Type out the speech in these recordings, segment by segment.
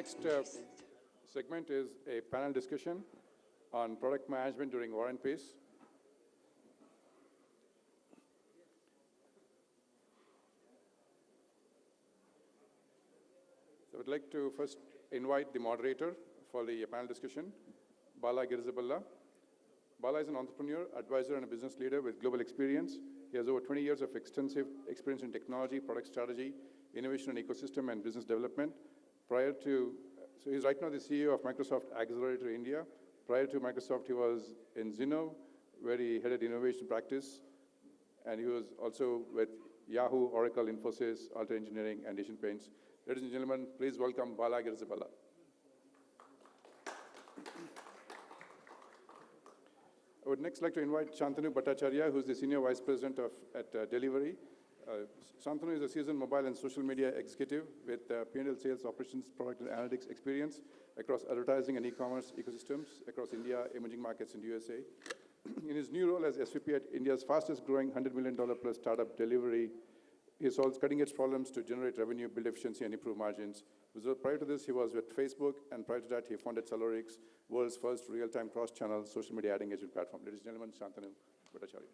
next segment is a panel discussion on product management during War and Peace. So I would like to first invite the moderator for the panel discussion, Bala Girisaballa. Bala is an entrepreneur, advisor, and a business leader with global experience. He has over 20 years of extensive experience in technology, product strategy, innovation and ecosystem, and business development. So he's right now the CEO of Microsoft Accelerator India. Prior to Microsoft, he was in Zoho, where he headed innovation practice, and he was also with Yahoo, Oracle, Infosys, Alta Engineering, and Asian Paints. Ladies and gentlemen, please welcome Bala Girisaballa. I would next like to invite Santanu Bhattacharya, who's the Senior Vice President at Delhivery. Santanu is a seasoned mobile and social media executive with P&L sales, operations, product, and analytics experience across advertising and e-commerce ecosystems across India, emerging markets, and USA. In his new role as SVP at India's fastest growing $100 million plus startup Delhivery, he solves cutting-edge problems to generate revenue, build efficiency, and improve margins. So prior to this, he was with Facebook, and prior to that, he founded Celerix, world's first real-time cross-channel social media ad engagement platform. Ladies and gentlemen, Santanu Bhattacharya.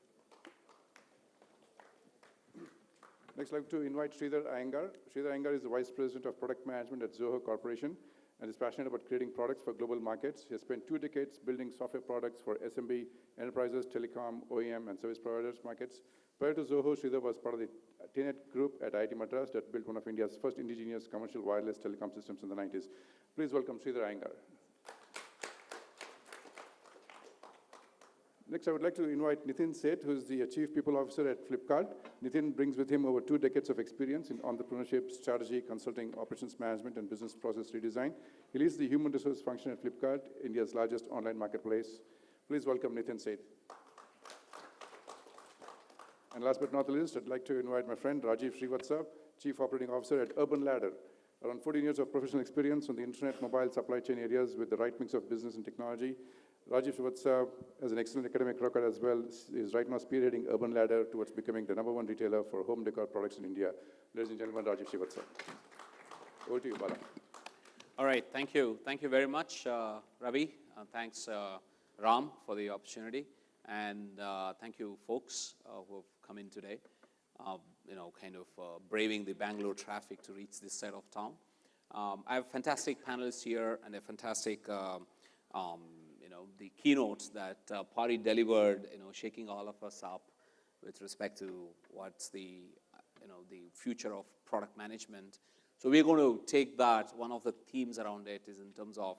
Next, I'd like to invite Sridhar Iyengar. Sridhar Iyengar is the Vice President of Product Management at Zoho Corporation and is passionate about creating products for global markets. He has spent 2 decades building software products for SMB, enterprises, telecom, OEM, and service providers markets. Prior to Zoho, Sridhar was part of the TNET group at IIT Madras that built one of India's first indigenous commercial wireless telecom systems in the 90s. Please welcome Sridhar Iyengar. Next, I would like to invite Nitin Seth, who is the Chief People Officer at Flipkart. Nitin brings with him over 2 decades of experience in entrepreneurship, strategy, consulting, operations management, and business process redesign. He leads the human resource function at Flipkart, India's largest online marketplace. Please welcome Nitin Seth. And last but not least, I'd like to invite my friend Rajiv Srivatsa, Chief Operating Officer at Urban Ladder. Around 14 years of professional experience on the internet, mobile, supply chain areas with the right mix of business and technology. Rajiv Srivatsa has an excellent academic record as well. He is right now spearheading Urban Ladder towards becoming the #1 retailer for home decor products in India. Ladies and gentlemen, Rajiv Srivatsa. Over to you, Bala. All right, thank you. Thank you very much, Ravi. Thanks, Ram, for the opportunity. And thank you, folks, who have come in today, braving the Bangalore traffic to reach this side of town. I have fantastic panelists here and a fantastic the keynotes that Pari delivered, shaking all of us up with respect to what's the future of product management. So we're going to take that. One of the themes around it is in terms of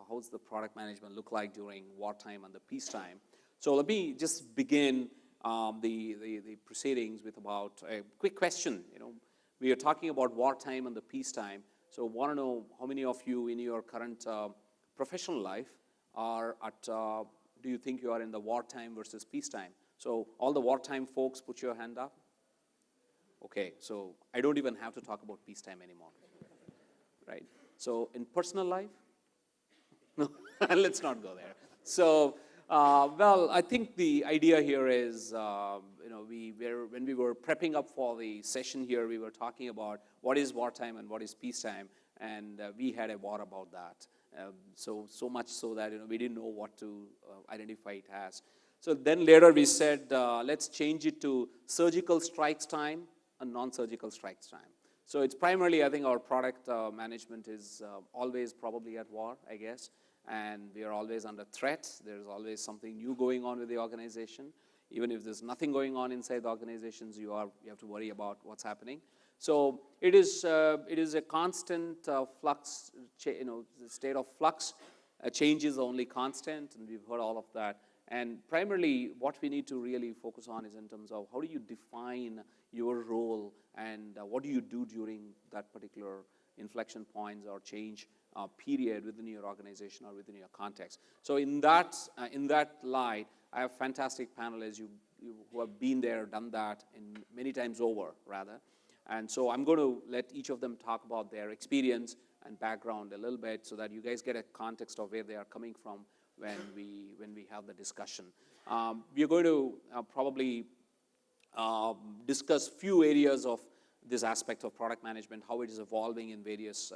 how's the product management look like during wartime and the peacetime. So let me just begin the proceedings with about a quick question. We are talking about wartime and the peacetime. So I want to know how many of you in your current professional life are do you think you are in the wartime versus peacetime? So all the wartime folks, put your hand up. Okay, so I don't even have to talk about peacetime anymore, right? So in personal life, no, let's not go there. So, well, I think the idea here is, when we were prepping up for the session here, we were talking about what is wartime and what is peacetime, and we had a war about that. So much so that we didn't know what to identify it as. So then later we said, let's change it to surgical strikes time and non-surgical strikes time. So it's primarily, I think, our product management is always probably at war, I guess, and we are always under threat. There's always something new going on with the organization. Even if there's nothing going on inside the organizations, you have to worry about what's happening. So it is a constant flux, the state of flux. Change is the only constant, and we've heard all of that. And primarily, what we need to really focus on is in terms of how do you define your role and what do you do during that particular inflection points or change period within your organization or within your context. So in that light, I have fantastic panelists who have been there, done that, and many times over, rather. And so I'm going to let each of them talk about their experience and background a little bit so that you guys get a context of where they are coming from when we have the discussion. We are going to probably discuss few areas of this aspect of product management, how it is evolving in various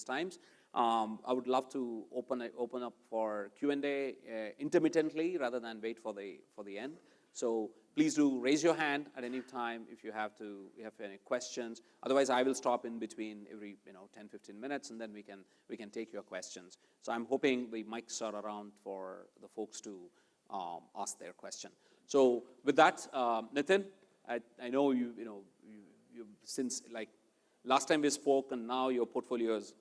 times. I would love to open up for Q&A intermittently rather than wait for the end. So please do raise your hand at any time if you have any questions. Otherwise, I will stop in between every 10-15 minutes, and then we can take your questions. So I'm hoping the mics are around for the folks to ask their question. So with that, Nitin, I know you since like last time we spoke and now your portfolio has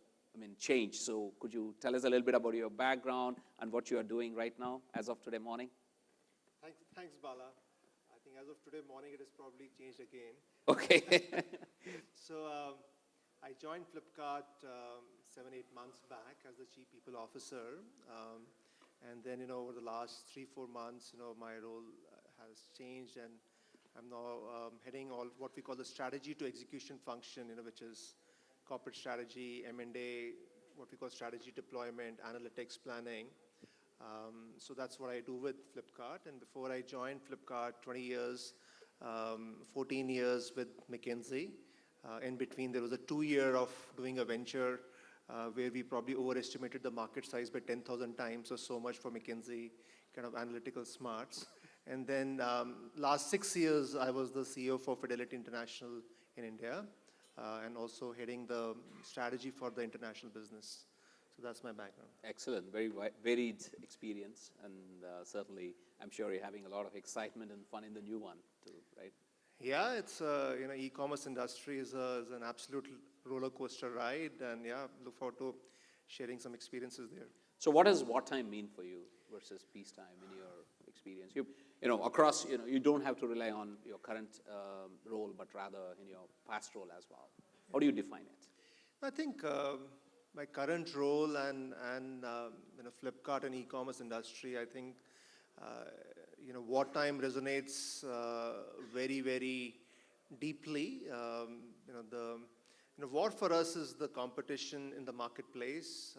changed. So could you tell us a little bit about your background and what you are doing right now as of today morning? Thanks, Bala. I think as of today morning, it has probably changed again. Okay. So I joined Flipkart 7-8 months back as the Chief People Officer. And then, over the last 3-4 months, my role has changed, and I'm now heading all what we call the strategy to execution function, which is corporate strategy, M&A, what we call strategy deployment, analytics planning. So that's what I do with Flipkart. And before I joined Flipkart, 20 years, 14 years with McKinsey. In between, there was a 2-year of doing a venture where we probably overestimated the market size by 10,000 times, so much for McKinsey, kind of analytical smarts. And then last 6 years, I was the CEO for Fidelity International in India, and also heading the strategy for the international business. So that's my background. Excellent, very varied experience, and certainly I'm sure you're having a lot of excitement and fun in the new one too, right? Yeah, it's e-commerce industry is an absolute roller coaster ride, and yeah, look forward to sharing some experiences there. So what does wartime mean for you versus peacetime in your experience? Across, you don't have to rely on your current role, but rather in your past role as well. How do you define it? I think my current role and Flipkart and e-commerce industry, I think wartime resonates very, very deeply. The war for us is the competition in the marketplace.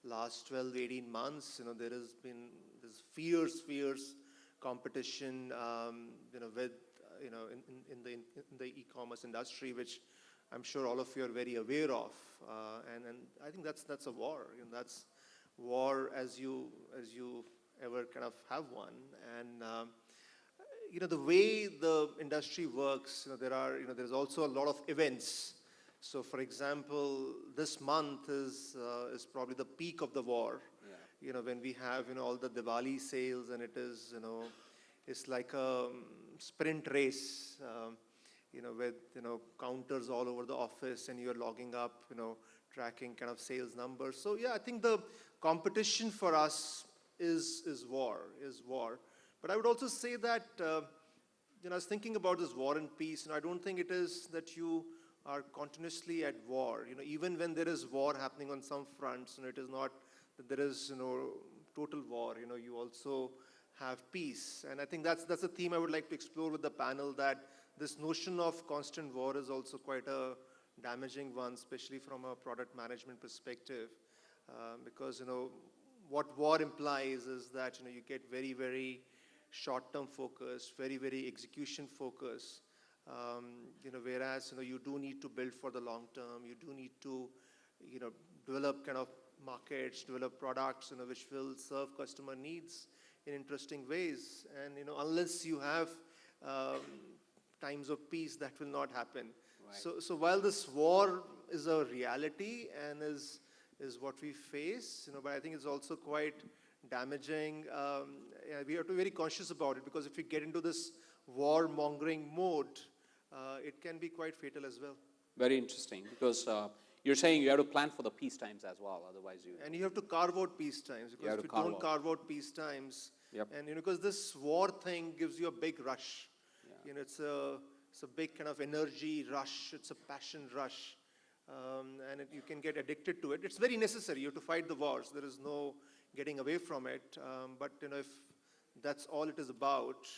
Last 12, 18 months, there has been this fierce competition, with in the e-commerce industry, which I'm sure all of you are very aware of, and I think that's a war. That's war as you ever kind of have one. And the way the industry works, there's also a lot of events. So, for example, this month is probably the peak of the war. Yeah. When we have all the Diwali sales, and it is it's like a sprint race. With counters all over the office, and you're logging up, tracking kind of sales numbers. So yeah, I think the competition for us is war. But I would also say that I was thinking about this war and peace, and I don't think it is that you are continuously at war. Even when there is war happening on some fronts, it is not that there is total war. You also have peace, and I think that's a theme I would like to explore with the panel, that this notion of constant war is also quite a damaging one, especially from a product management perspective, because what war implies is that you get very, very short-term focus, very, very execution focus, whereas you do need to build for the long term. You do need to develop kind of markets, develop products which will serve customer needs in interesting ways, and unless you have times of peace, that will not happen. Right. So while this war is a reality and is what we face, but I think it's also quite damaging. We have to be very conscious about it, because if we get into this war-mongering mode, it can be quite fatal as well. Very interesting, because you're saying you have to plan for the peace times as well, otherwise you... And you have to carve out peace times, because if you don't carve out peace times, yep. And because this war thing gives you a big rush. Yeah. It's a big kind of energy rush. It's a passion rush, and you can get addicted to it. It's very necessary. You have to fight the wars. There is no getting away from it. But if that's all it is about,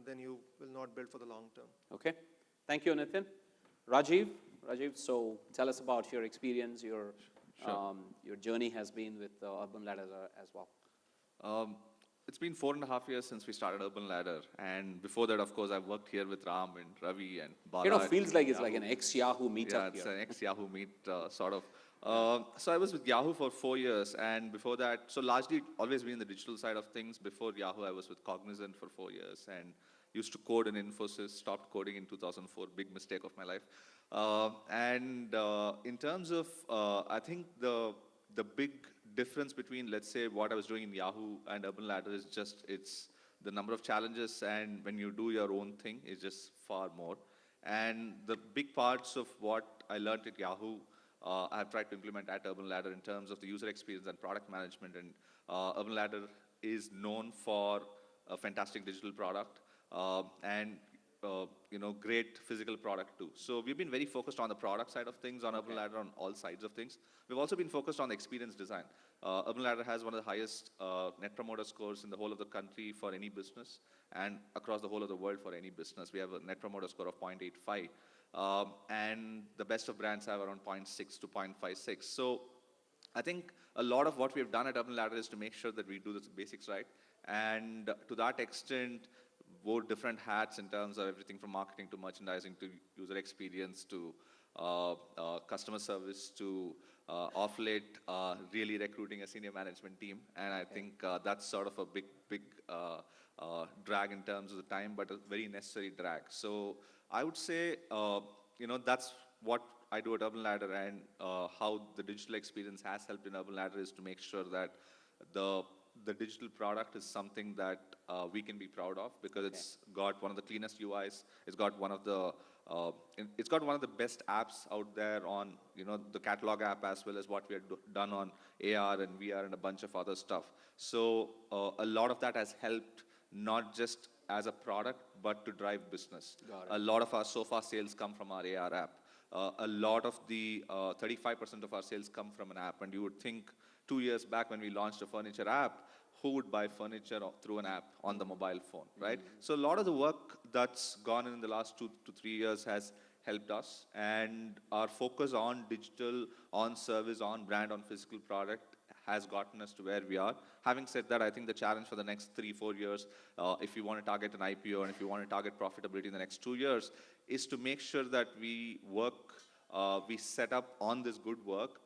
then you will not build for the long term. Okay, thank you, Nitin. Rajiv, so tell us about your experience. Your journey has been with Urban Ladder as well. it's been 4.5 years since we started Urban Ladder, and before that, of course, I've worked here with Ram and Ravi and Bala. It feels like it's like an ex-Yahoo meetup Yeah, it's here. an ex-Yahoo meet, sort of. So I was with Yahoo for 4 years, and before that, so largely always been in the digital side of things. Before Yahoo, I was with Cognizant for 4 years, and used to code in Infosys, stopped coding in 2004, big mistake of my life. In terms of, I think the big difference between, let's say, what I was doing in Yahoo and Urban Ladder is just, it's the number of challenges, and when you do your own thing is just far more. And the big parts of what I learned at Yahoo, I have tried to implement at Urban Ladder in terms of the user experience and product management. And Urban Ladder is known for a fantastic digital product and great physical product too. So we've been very focused on the product side of things on Urban Ladder, on all sides of things. We've also been focused on the experience design. Urban Ladder has one of the highest net promoter scores in the whole of the country for any business, and across the whole of the world for any business. We have a net promoter score of 0.85. And the best of brands have around 0.6 to 0.56. So I think a lot of what we've done at Urban Ladder is to make sure that we do the basics right. And to that extent, wore different hats in terms of everything from marketing to merchandising to user experience to customer service to off late really recruiting a senior management team. And I think that's sort of a big drag in terms of the time, but a very necessary drag. So I would say, that's what I do at Urban Ladder, and how the digital experience has helped in Urban Ladder is to make sure that the digital product is something that we can be proud of, because it's got one of the cleanest UIs. It's got one of the best apps out there on the catalog app, as well as what we have done on AR and VR and a bunch of other stuff. So a lot of that has helped not just as a product, but to drive business. A lot of our so far sales come from our AR app. A lot of the 35% of our sales come from an app. And you would think 2 years back when we launched a furniture app, who would buy furniture through an app on the mobile phone, right? So a lot of the work that's gone in the last 2 to 3 years has helped us. And our focus on digital, on service, on brand, on physical product has gotten us to where we are. Having said that, I think the challenge for the next 3-4 years, if you want to target an IPO and if you want to target profitability in the next 2 years, is to make sure that we work, we set up on this good work.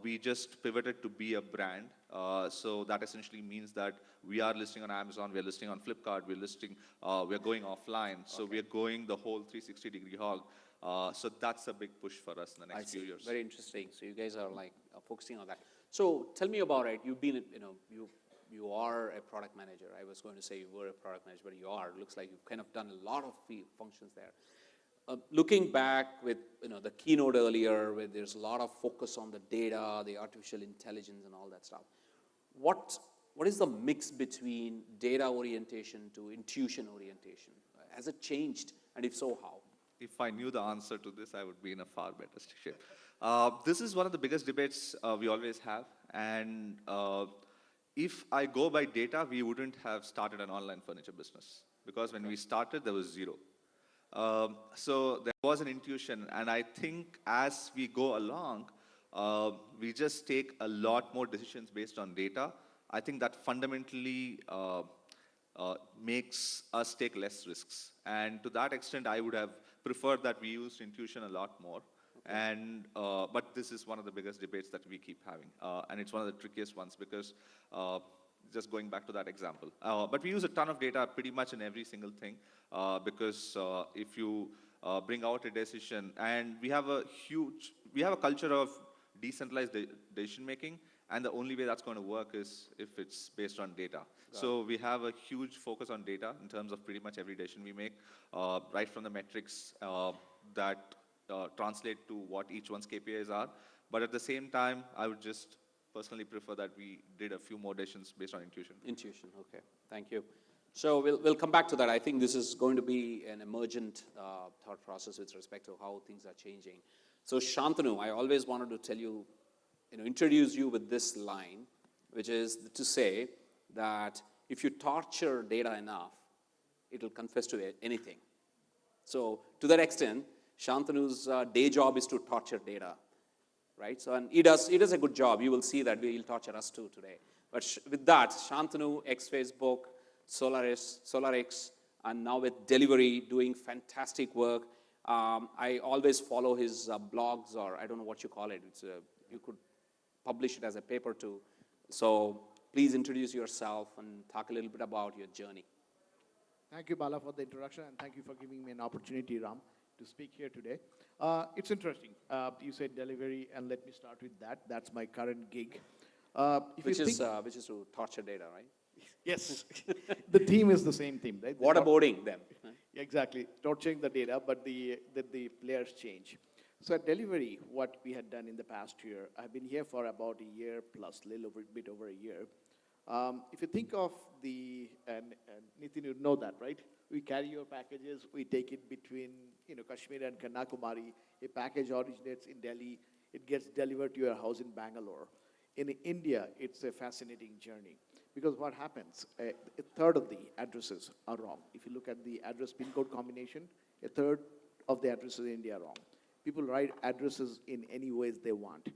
We just pivoted to be a brand. So that essentially means that we are listing on Amazon, we are listing on Flipkart, we're going offline. So we are going the whole 360-degree hog. So that's a big push for us in the next few years. Very interesting. So you guys are like focusing on that. So tell me about it. You've been, you are a product manager. I was going to say you were a product manager, but you are. It looks like you've kind of done a lot of functions there. Looking back with the keynote earlier, where there's a lot of focus on the data, the artificial intelligence, and all that stuff. What is the mix between data orientation to intuition orientation? Has it changed, and if so, how? If I knew the answer to this, I would be in a far better shape. This is one of the biggest debates we always have, and if I go by data, we wouldn't have started an online furniture business, because when we started, there was zero. So there was an intuition, and I think as we go along, we just take a lot more decisions based on data. I think that fundamentally makes us take less risks. And to that extent, I would have preferred that we used intuition a lot more. And but this is one of the biggest debates that we keep having, and it's one of the trickiest ones, because just going back to that example. But we use a ton of data pretty much in every single thing, because if you bring out a decision, and we have a culture of decentralized decision making, and the only way that's going to work is if it's based on data. So we have a huge focus on data in terms of pretty much every decision we make, right from the metrics that translate to what each one's KPIs are. But at the same time, I would just personally prefer that we did a few more decisions based on intuition. Intuition, okay. Thank you. So we'll come back to that. I think this is going to be an emergent thought process with respect to how things are changing. So Santanu, I always wanted to tell you, introduce you with this line, which is to say that if you torture data enough, it will confess to anything. So to that extent, Shantanu's day job is to torture data, right? So, and he does a good job. You will see that he'll torture us too today. But with that, Shantanu, ex-Facebook, SolarX, and now with Delivery, doing fantastic work. I always follow his blogs, or I don't know what you call it. You could publish it as a paper too. So please introduce yourself and talk a little bit about your journey. Thank you, Bala, for the introduction, and thank you for giving me an opportunity, Ram, to speak here today. It's interesting. You said Delivery, and let me start with that. That's my current gig. Which is to torture data, right? Yes. The theme is the same theme, right? Waterboarding them. Exactly. Torturing the data, but the players change. So at Delivery, what we had done in the past year, I've been here for about a year plus, bit over a year. If you think of and Nitin, you know that, right? We carry your packages, we take it between Kashmir and Kanyakumari. A package originates in Delhi, it gets delivered to your house in Bangalore. In India, it's a fascinating journey because what happens, a third of the addresses are wrong. If you look at the address pin code combination, a third of the addresses in India are wrong. People write addresses in any ways they want.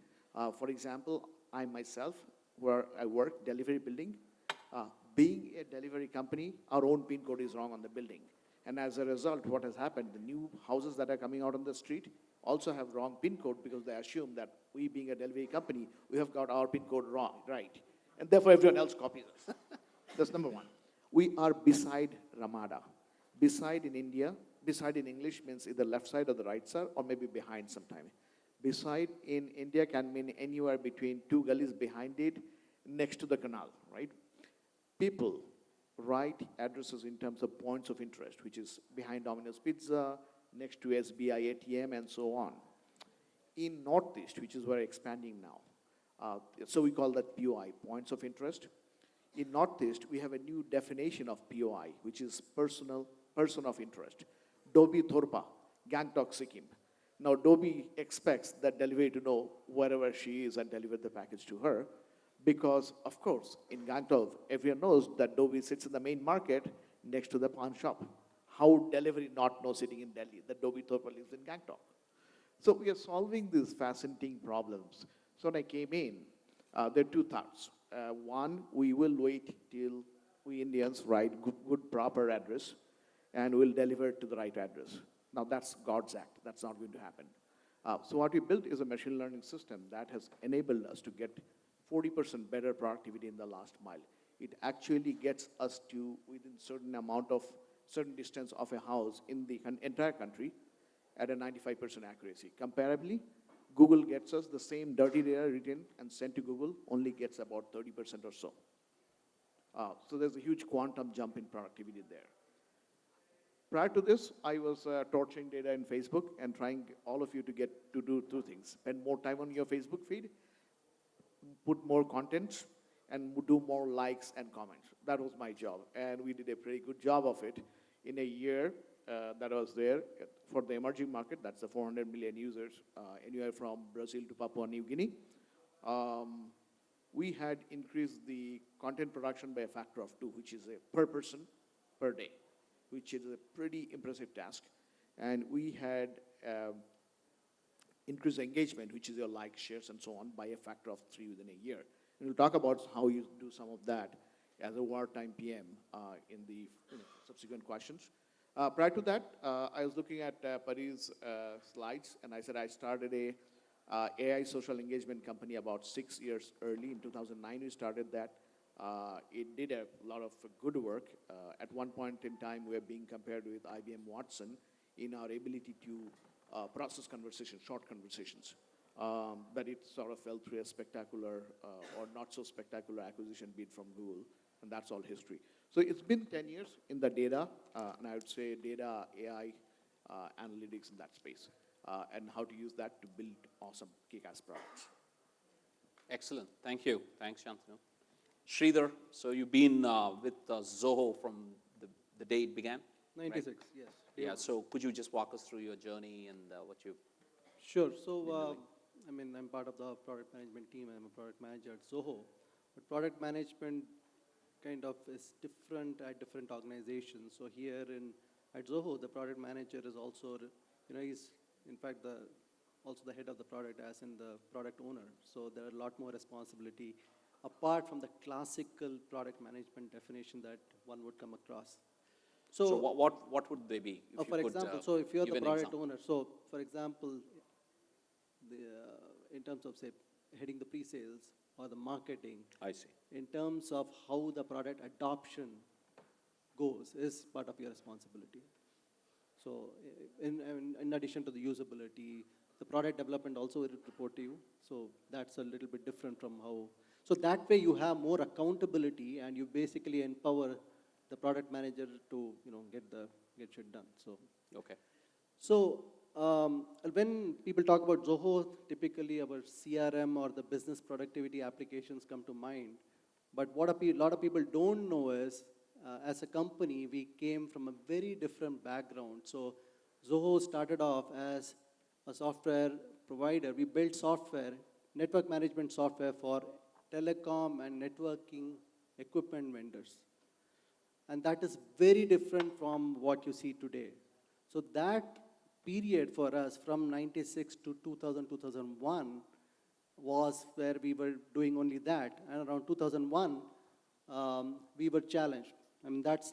For example, I myself, where I work, Delivery building, being a delivery company, our own pin code is wrong on the building. And as a result, what has happened, the new houses that are coming out on the street also have wrong pin code because they assume that we being a delivery company, we have got our pin code wrong, right? And therefore everyone else copies us. That's number one. We are beside Ramada. Beside in India, beside in English means either left side or the right side or maybe behind sometime. Beside in India can mean anywhere between two gullies behind it, next to the canal, right? People write addresses in terms of points of interest, which is behind Domino's Pizza, next to SBI ATM, and so on. In Northeast, which is where we're expanding now, so we call that POI, points of interest. In Northeast, we have a new definition of POI, which is person of interest. Dobi Thorpa, Gangtok, Sikkim. Now, Dobi expects that delivery to know wherever she is and deliver the package to her because, of course, in Gangtok, everyone knows that Dobi sits in the main market next to the pawn shop. How would delivery not know sitting in Delhi that Dobi Thorpa lives in Gangtok? So we are solving these fascinating problems. So when I came in, there are two thoughts. One, we will wait till we Indians write good proper address and we'll deliver it to the right address. Now that's God's act. That's not going to happen. So what we built is a machine learning system that has enabled us to get 40% better productivity in the last mile. It actually gets us to within certain distance of a house in the entire country at a 95% accuracy. Comparably, Google gets us the same dirty data written and sent to Google, only gets about 30% or so. So there's a huge quantum jump in productivity there. Prior to this, I was torturing data in Facebook and trying all of you to get to do two things. Spend more time on your Facebook feed, put more content, and do more likes and comments. That was my job. And we did a pretty good job of it. In a year that I was there, for the emerging market, that's the 400 million users, anywhere from Brazil to Papua New Guinea, we had increased the content production by a factor of 2, which is a per person per day, which is a pretty impressive task. And we had increased engagement, which is your likes, shares, and so on, by a factor of 3 within a year. And we'll talk about how you do some of that as a wartime PM in the subsequent questions. Prior to that, I was looking at Pari's slides, and I said I started a AI social engagement company about 6 years early. In 2009, we started that. It did a lot of good work. At one point in time, we were being compared with IBM Watson in our ability to process conversations, short conversations. But it sort of fell through a spectacular or not so spectacular acquisition bid from Google, and that's all history. So it's been 10 years in the data, and I would say data, AI, analytics in that space, and how to use that to build awesome kick-ass products. Excellent. Thank you. Thanks, Shantanu. Sridhar, so you've been with Zoho from the day it began? 96, right? yes. Yeah, so could you just walk us through your journey and what you've Sure. So, I mean, I'm part of the product management team. I'm a product manager at Zoho. But product management kind of is different at different organizations. So here at Zoho, the product manager is also, he's in fact also the head of the product as in the product owner. So there are a lot more responsibility apart from the classical product management definition that one would come across. So what would they be? If you For could, example, so if you're give the an product example. owner, so for example, in terms of say heading the pre-sales or the marketing, I see. in terms of how the product adoption goes is part of your responsibility. So in addition to the usability, the product development also will report to you. So that's a little bit different from how, so that way you have more accountability and you basically empower the product manager to, get shit done. So, Okay. so when people talk about Zoho, typically our CRM or the business productivity applications come to mind. But what a lot of people don't know is, as a company, we came from a very different background. So Zoho started off as a software provider. We built software, network management software for telecom and networking equipment vendors. And that is very different from what you see today. So that period for us from 96 to 2000, 2001 was where we were doing only that. And around 2001, we were challenged. I mean, that's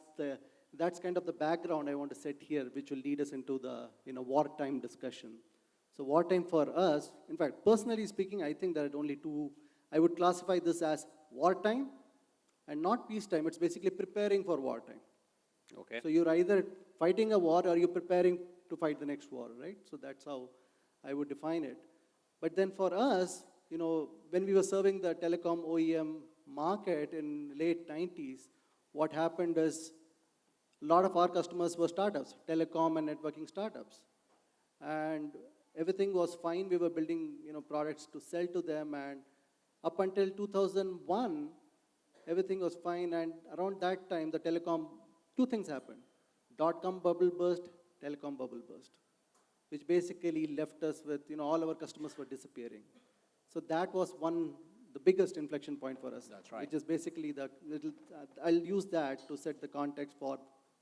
kind of the background I want to set here, which will lead us into the wartime discussion. So wartime for us, in fact, personally speaking, I think there are only two. I would classify this as wartime and not peacetime. It's basically preparing for wartime. Okay. So you're either fighting a war or you're preparing to fight the next war, right? So that's how I would define it. But then for us, when we were serving the telecom OEM market in late 90s, what happened is a lot of our customers were startups, telecom and networking startups. And everything was fine. We were building products to sell to them. And up until 2001, everything was fine. And around that time, the telecom, two things happened. Dot-com bubble burst, telecom bubble burst, which basically left us with, all our customers were disappearing. So that was the biggest inflection point for us. That's right. Which is basically I'll use that to set the context for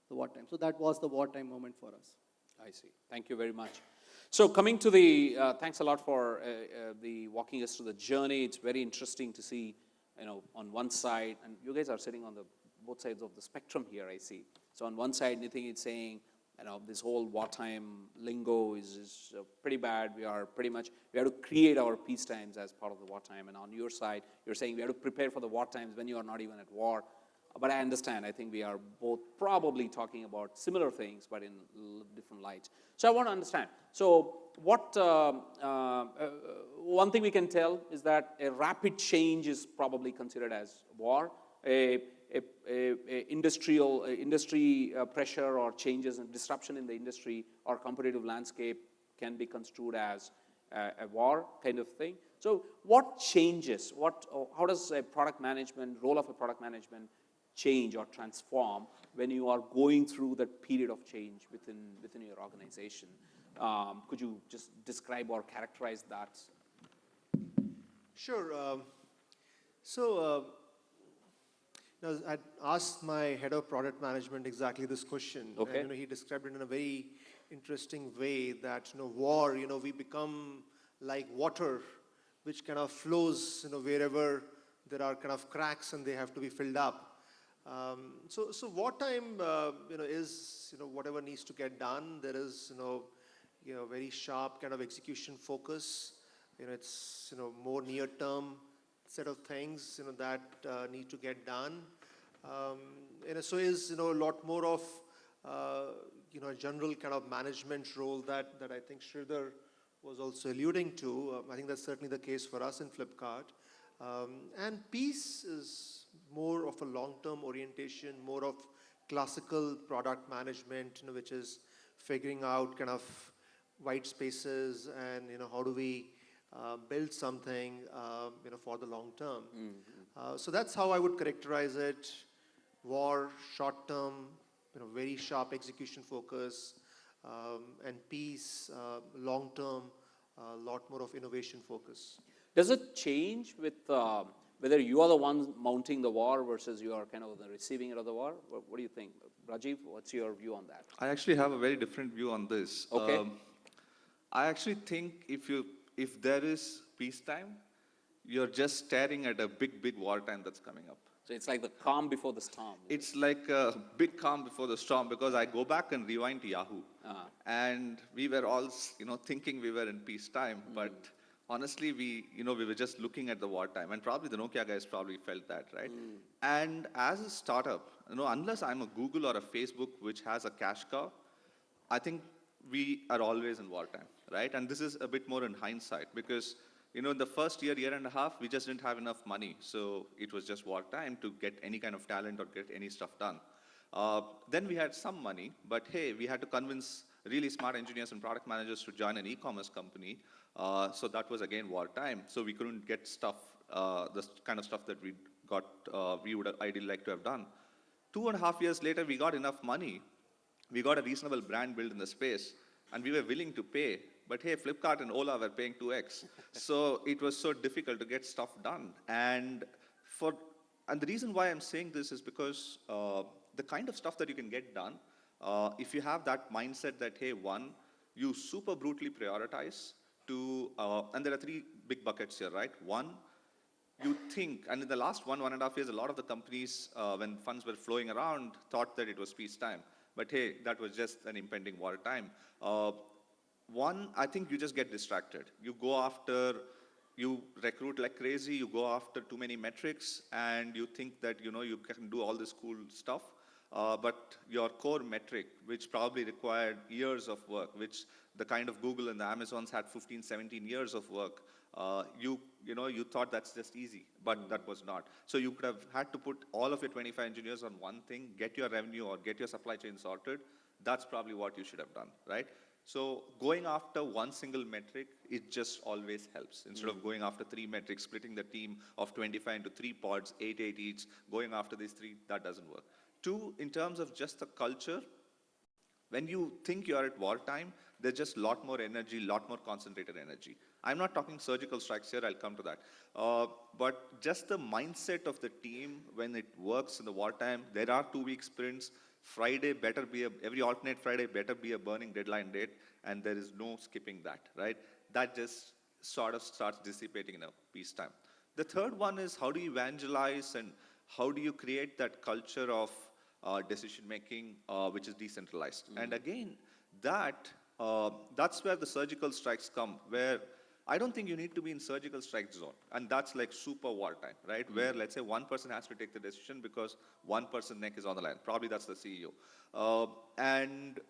the wartime. So that was the wartime moment for us. I see. Thank you very much. So coming to the, thanks a lot for the walking us through the journey. It's very interesting to see, on one side, and you guys are sitting on both sides of the spectrum here, I see. So on one side, Nitin is saying, this whole wartime lingo is pretty bad. We have to create our peace times as part of the wartime. And on your side, you're saying we have to prepare for the war times when you are not even at war. But I understand. I think we are both probably talking about similar things, but in different lights. So I want to understand. So what one thing we can tell is that a rapid change is probably considered as war. Industry pressure or changes and disruption in the industry or competitive landscape can be construed as a war kind of thing. So what changes? How does a role of a product management change or transform when you are going through that period of change within your organization? Could you just describe or characterize that? Sure. I asked my head of product management exactly this question. Okay. And, he described it in a very interesting way that, war, we become like water, which kind of flows, wherever there are kind of cracks and they have to be filled up. So wartime, is, whatever needs to get done. There is, very sharp kind of execution focus. It's, more near-term set of things, that need to get done. So is, a lot more of, a general kind of management role that I think Sridhar was also alluding to. I think that's certainly the case for us in Flipkart. And peace is more of a long-term orientation, more of classical product management, which is figuring out kind of white spaces and, how do we build something, for the long term. Mm-hmm. So that's how I would characterize it. War, short term, very sharp execution focus, and peace, long term, a lot more of innovation focus. Does it change with whether you are the one mounting the war versus you are kind of the receiving it of the war? What do you think? Rajiv, what's your view on that? I actually have a very different view on this. Okay. I actually think if there is peacetime, you're just staring at a big, big wartime that's coming up. So it's like the calm before the storm. It's like a big calm before the storm, because I go back and rewind to Yahoo. And we were all, thinking we were in peacetime, but honestly, we were just looking at the wartime, and probably the Nokia guys probably felt that, right? And as a startup, unless I'm a Google or a Facebook which has a cash cow, I think we are always in wartime, right? And this is a bit more in hindsight, because in the first year and a half, we just didn't have enough money. So it was just wartime to get any kind of talent or get any stuff done. Then we had some money, but hey, we had to convince really smart engineers and product managers to join an e-commerce company. So that was again wartime. So we couldn't get stuff, the kind of stuff that we would ideally like to have done. 2.5 years later, we got enough money. We got a reasonable brand built in the space, and we were willing to pay. But hey, Flipkart and Ola were paying 2x. So it was so difficult to get stuff done. And the reason why I'm saying this is because the kind of stuff that you can get done, if you have that mindset that, hey, one, you super brutally prioritize and there are 3 big buckets here, right? One, you think, and in the last 1.5 years, a lot of the companies, when funds were flowing around, thought that it was peacetime. But hey, that was just an impending wartime. One, I think you just get distracted. You recruit like crazy, you go after too many metrics, and you think that, you can do all this cool stuff. But your core metric, which probably required years of work, which the kind of Google and the Amazons had 15, 17 years of work, you thought that's just easy, but that was not. So you could have had to put all of your 25 engineers on one thing, get your revenue or get your supply chain sorted. That's probably what you should have done, right? So going after one single metric, it just always helps. Instead of going after 3 metrics, splitting the team of 25 into 3 pods, 8 each, going after these 3, that doesn't work. 2, in terms of just the culture, when you think you're at wartime, there's just a lot more energy, a lot more concentrated energy. I'm not talking surgical strikes here, I'll come to that. But just the mindset of the team when it works in the wartime, there are 2-week sprints. Friday every alternate Friday better be a burning deadline date, and there is no skipping that, right? That just sort of starts dissipating in a peacetime. The third one is, how do you evangelize and how do you create that culture of decision-making, which is decentralized? And again, that's where the surgical strikes come, where I don't think you need to be in surgical strike zone. And that's like super wartime, right? Where, let's say, one person has to take the decision because one person's neck is on the line. Probably that's the CEO. And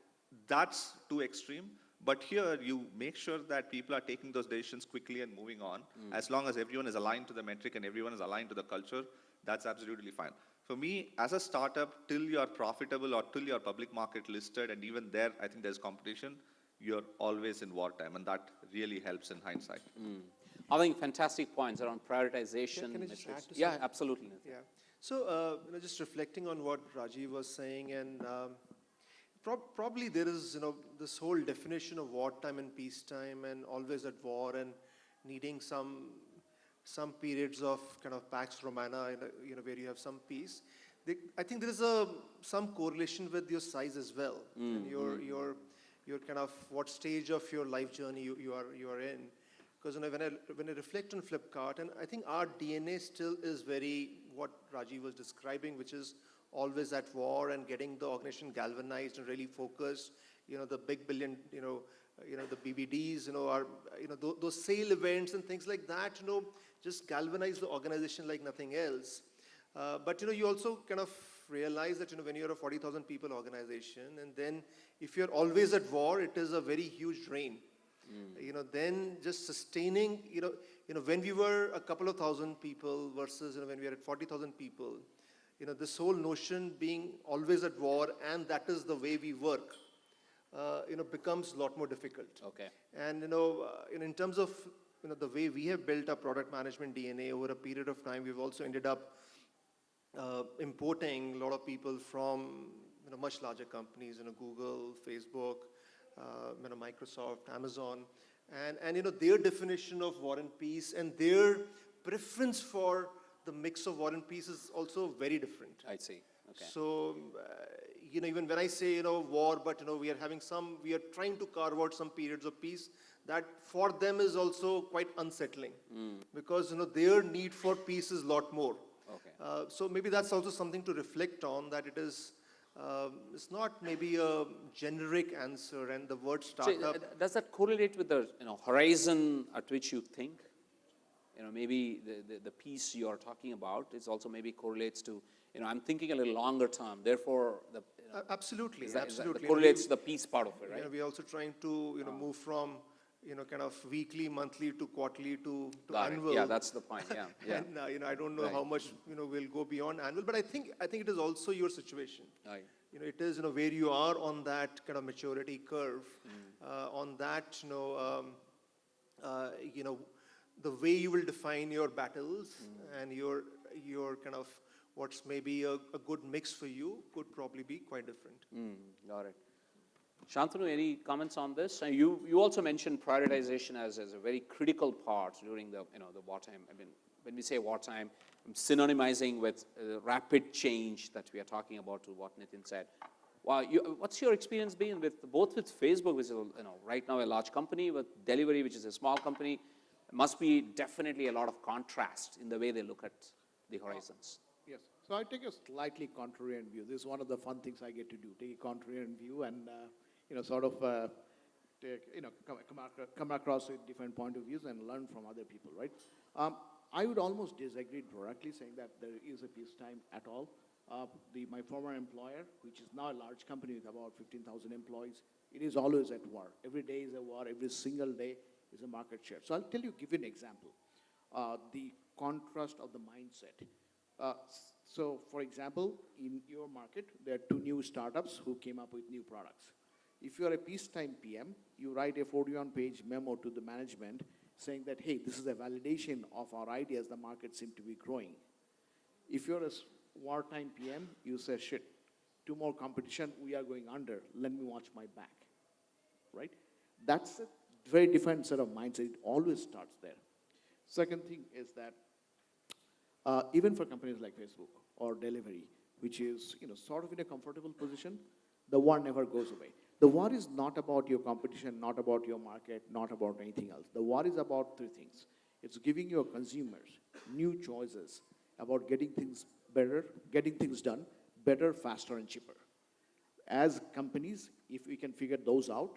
that's too extreme. But here, you make sure that people are taking those decisions quickly and moving on. As long as everyone is aligned to the metric and everyone is aligned to the culture, that's absolutely fine. For me, as a startup, till you're profitable or till you're public market listed, and even there, I think there's competition, you're always in wartime, and that really helps in hindsight. I think fantastic points around prioritization. Can I just add to Yeah, something? absolutely. Yeah. So, just reflecting on what Rajiv was saying, and probably there is, this whole definition of wartime and peacetime, and always at war, and needing some periods of kind of Pax Romana, where you have some peace. I think there is some correlation with your size as well, and your kind of what stage of your life journey you are in. Because when I reflect on Flipkart, and I think our DNA still is very what Rajiv was describing, which is always at war and getting the organization galvanized and really focused. The big billion, the BBDs, those sale events and things like that, just galvanize the organization like nothing else. But you also kind of realize that when you're a 40,000 people organization, and then if you're always at war, it is a very huge drain. Then just sustaining, when we were a couple of thousand people versus when we are at 40,000 people, this whole notion being always at war, and that is the way we work, becomes a lot more difficult. Okay. And in terms of the way we have built our product management DNA over a period of time, we've also ended up importing a lot of people from much larger companies, Google, Facebook, Microsoft, Amazon, and their definition of war and peace and their preference for the mix of war and peace is also very different. I see. Okay. So, even when I say war, but we are trying to carve out some periods of peace. that for them is also quite unsettling because their need for peace is a lot more. Okay. So maybe that's also something to reflect on, that it is, it's not maybe a generic answer, and the word startup. So, does that correlate with the horizon at which you think? Maybe the piece you are talking about is also maybe correlates to, I'm thinking a little longer term. Therefore, Absolutely, that absolutely. correlates to the piece part of it, right? We're also trying to move from kind of weekly, monthly to quarterly to Got it. annual. Yeah, that's the point. Yeah, yeah. And I don't know Right. how much will go beyond annual, but I think it is also your situation. Right. It is where you are on that kind of maturity curve, on that the way you will define your battles and your kind of what's maybe a good mix for you could probably be quite different. Got it. Shantanu, any comments on this? You also mentioned prioritization as a very critical part during the the wartime. I mean, when we say wartime, I'm synonymizing with rapid change that we are talking about, to what Nitin said. Well, what's your experience been with both with Facebook, which is right now a large company, with Delhivery, which is a small company? Must be definitely a lot of contrast in the way they look at the horizons. Yes. So I take a slightly contrarian view. This is one of the fun things I get to do, take a contrarian view and, sort of take, come across with different point of views and learn from other people, right? I would almost disagree directly saying that there is a peacetime at all. My former employer, which is now a large company with about 15,000 employees, it is always at war. Every day is a war. Every single day is a market share. So I'll give you an example. The contrast of the mindset. So, for example, in your market, there are 2 new startups who came up with new products. If you're a peacetime PM, you write a 41-page memo to the management saying that, hey, this is a validation of our ideas, the market seems to be growing. If you're a wartime PM, you say, shit, 2 more competition, we are going under, let me watch my back, right? That's a very different set of mindset. It always starts there. Second thing is that even for companies like Facebook or Delhivery, which is sort of in a comfortable position, the war never goes away. The war is not about your competition, not about your market, not about anything else. The war is about 3 things. It's giving your consumers new choices about getting things better, getting things done better, faster, and cheaper. As companies, if we can figure those out,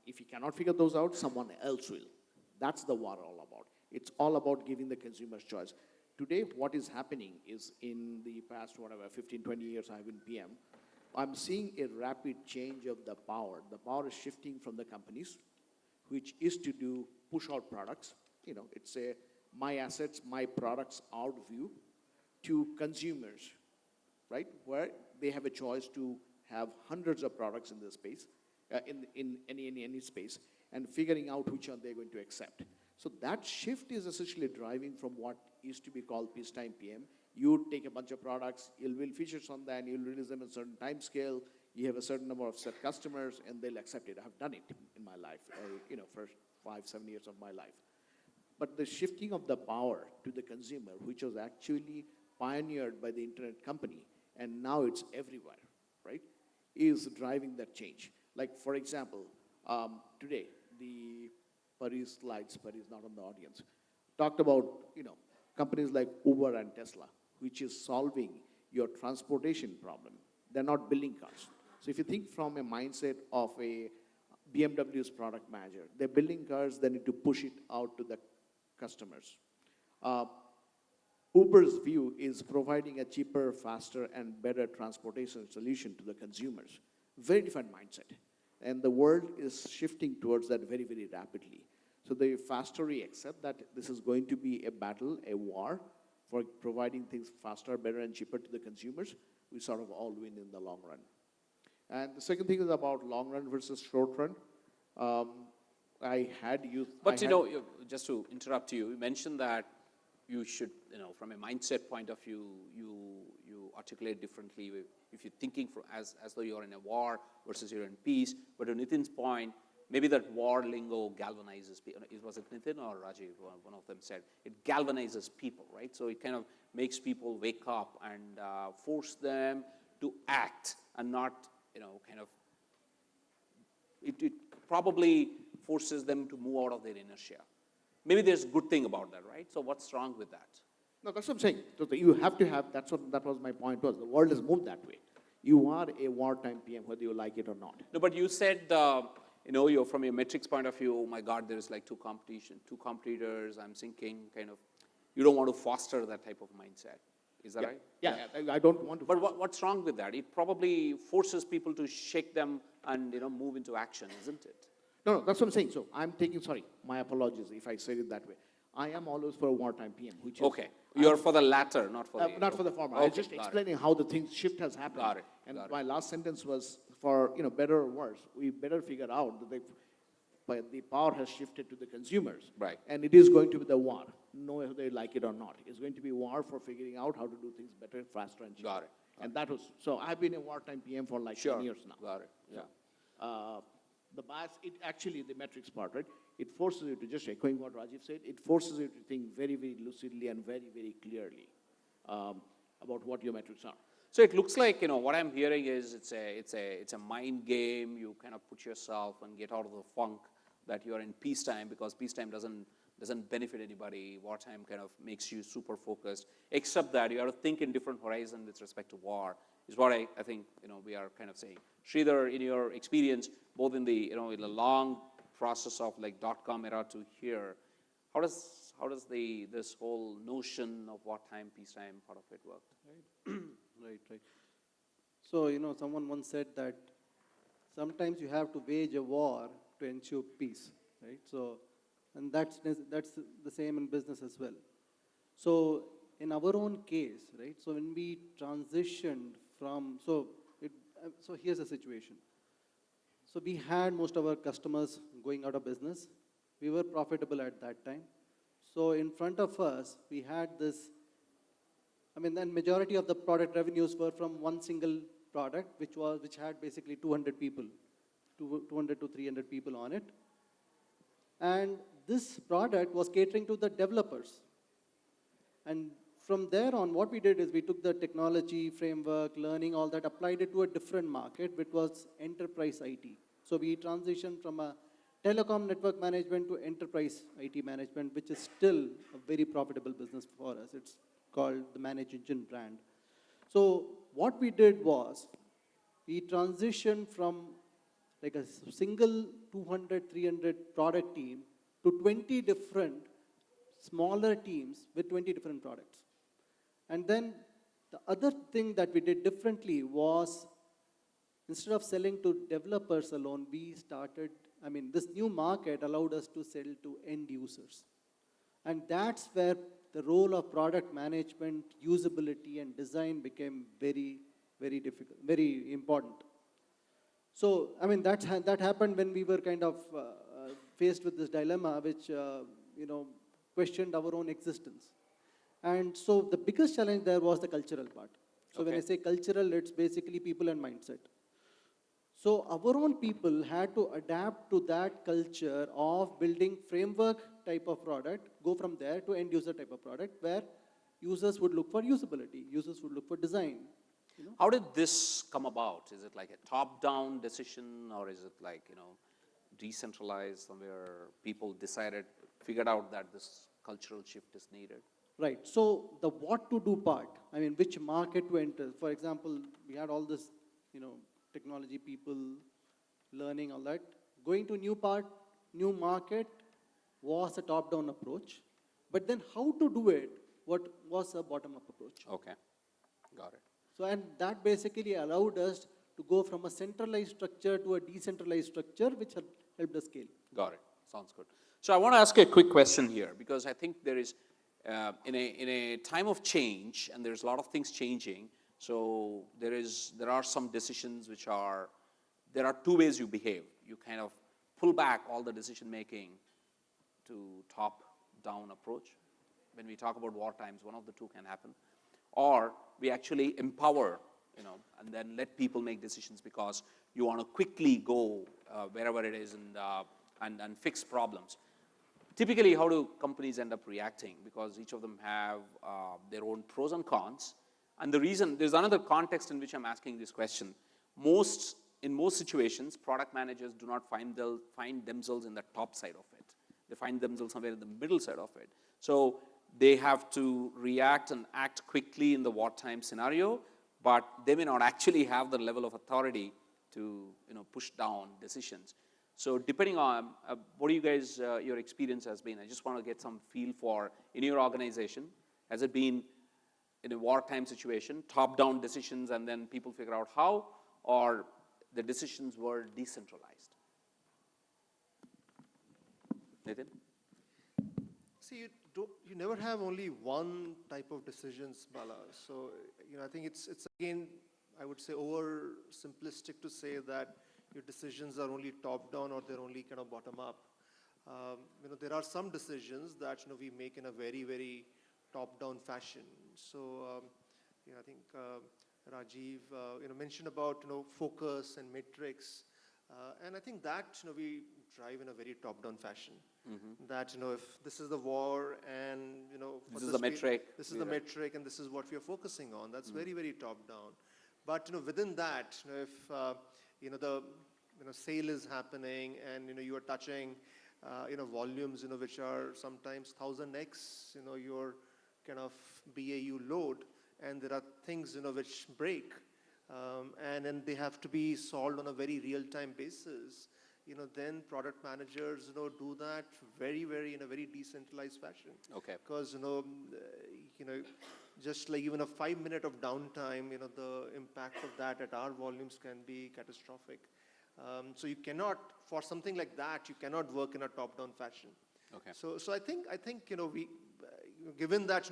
if you cannot figure those out, someone else will. That's the war all about. It's all about giving the consumers choice. Today, what is happening is in the past, 15, 20 years I've been PM, I'm seeing a rapid change of the power. The power is shifting from the companies, which is to push out products. It's a my assets, my products out view, to consumers, right? Where they have a choice to have hundreds of products in this space, in any space, and figuring out which one they're going to accept. So that shift is essentially driving from what used to be called peacetime PM. You take a bunch of products, you'll build features on that, you'll release them at a certain time scale, you have a certain number of set customers, and they'll accept it. I've done it in my life, for 5-7 years of my life. But the shifting of the power to the consumer, which was actually pioneered by the internet company, and now it's everywhere, right, is driving that change. Like, for example, today, the Paris slides, Paris not on the audience, talked about, companies like Uber and Tesla, which is solving your transportation problem. They're not building cars. So if you think from a mindset of a BMW's product manager, they're building cars, they need to push it out to the customers. Uber's view is providing a cheaper, faster, and better transportation solution to the consumers. Very different mindset. And the world is shifting towards that very, very rapidly. So the faster we accept that this is going to be a battle, a war, for providing things faster, better, and cheaper to the consumers, we sort of all win in the long run. And the second thing is about long run versus short run. But just to interrupt you, you mentioned that you should, from a mindset point of view, you articulate differently if you're thinking as though you're in a war versus you're in peace. But to Nitin's point, maybe that war lingo galvanizes people. Was it Nitin or Rajiv? One of them said it galvanizes people, right? So it kind of makes people wake up and force them to act and not, kind of. It probably forces them to move out of their inertia. Maybe there's a good thing about that, right? So what's wrong with that? No, that's what I'm saying. So you have to have, that was my point was, the world has moved that way. You are a wartime PM, whether you like it or not. No, but you said, you're from your metrics point of view, oh my God, there's like two competitors, I'm thinking kind of, you don't want to foster that type of mindset. Is that right? Yeah, I don't want to. But what's wrong with that? It probably forces people to shake them and, move into action, isn't it? No, that's what I'm saying. So I'm taking, sorry, my apologies if I said it that way. I am always for a wartime PM, which is... Okay. You're for the latter, not for the... Not for the former. Okay, I was just explaining how the shift has happened. Got it. And my last sentence was, for better or worse, we better figure out that the power has shifted to the consumers. Right. And it is going to be the war, whether they like it or not. It's going to be war for figuring out how to do things better, faster, and cheaper. Got it. And that was... So I've been a wartime PM for like 10 years now. Got it. Yeah. The bias, actually the metrics part, right? It forces you to, just echoing what Rajiv said, it forces you to think very, very lucidly and very, very clearly about what your metrics are. So it looks like, what I'm hearing is it's a mind game. You kind of put yourself and get out of the funk that you're in peacetime, because peacetime doesn't benefit anybody. Wartime kind of makes you super focused, except that you have to think in different horizon with respect to war, is what I think, we are kind of saying. Sridhar, in your experience, both in the, in the long process of like .com era to here, how does this whole notion of wartime, peacetime part of it work? Right. So, someone once said that sometimes you have to wage a war to ensure peace, right? So, and that's the same in business as well. So, in our own case, right? So, when we transitioned from, so here's the situation. So, we had most of our customers going out of business. We were profitable at that time. So, in front of us, we had this, then majority of the product revenues were from one single product, which had basically 200 people, 200 to 300 people on it. And this product was catering to the developers. And from there on, what we did is we took the technology, framework, learning, all that, applied it to a different market, which was enterprise IT. So we transitioned from a telecom network management to enterprise IT management, which is still a very profitable business for us. It's called the Manage Engine brand. So what we did was, we transitioned from like a single 200, 300 product team to 20 different smaller teams with 20 different products. And then the other thing that we did differently was, instead of selling to developers alone, we started, this new market allowed us to sell to end users. And that's where the role of product management, usability, and design became very, very difficult, very important. So, that happened when we were kind of faced with this dilemma, which, questioned our own existence. And so the biggest challenge there was the cultural part. So when I say cultural, it's basically people and mindset. So our own people had to adapt to that culture of building framework type of product, go from there to end user type of product, where users would look for usability, users would look for design. How did this come about? Is it like a top-down decision, or is it like, decentralized, somewhere people figured out that this cultural shift is needed? Right. So the what to do part, which market to enter. For example, we had all this, technology people learning all that. Going to new market was a top-down approach. But then how to do it, what was a bottom-up approach? Okay. Got it. So, and that basically allowed us to go from a centralized structure to a decentralized structure, which helped us scale. Got it. Sounds good. So I want to ask you a quick question here, because I think there is, in a time of change, and there's a lot of things changing, so there are some decisions which are, there are two ways you behave. You kind of pull back all the decision making to top-down approach. When we talk about war times, one of the two can happen. Or we actually empower, and then let people make decisions, because you want to quickly go wherever it is and fix problems. Typically, how do companies end up reacting? Because each of them have their own pros and cons. And the reason, there's another context in which I'm asking this question. Most in most situations, product managers do not find themselves in the top side of it. They find themselves somewhere in the middle side of it. So they have to react and act quickly in the wartime scenario, but they may not actually have the level of authority to push down decisions. So depending on what do you guys, your experience has been, I just want to get some feel for, in your organization, has it been in a wartime situation, top-down decisions and then people figure out how, or the decisions were decentralized? Nitin? See, you never have only one type of decisions, Bala. So, I think it's again, I would say, over simplistic to say that your decisions are only top-down or they're only kind of bottom-up. There are some decisions that, we make in a very, very top-down fashion. So, I think Rajiv, mentioned about, focus and metrics. And I think that, we drive in a very top-down fashion. That, if this is the war and, this is the metric. This is the metric and this is what we are focusing on. That's very, very top-down. But, within that, if, the, sale is happening and, you are touching, volumes, which are sometimes 1000x, your kind of BAU load, and there are things, which break, and then they have to be solved on a very real-time basis. Then product managers, do that very, very in a very decentralized fashion. Okay. Because, just like even a 5 minute of downtime, the impact of that at our volumes can be catastrophic. So you cannot, for something like that, you cannot work in a top-down fashion. Okay. So I think we, given that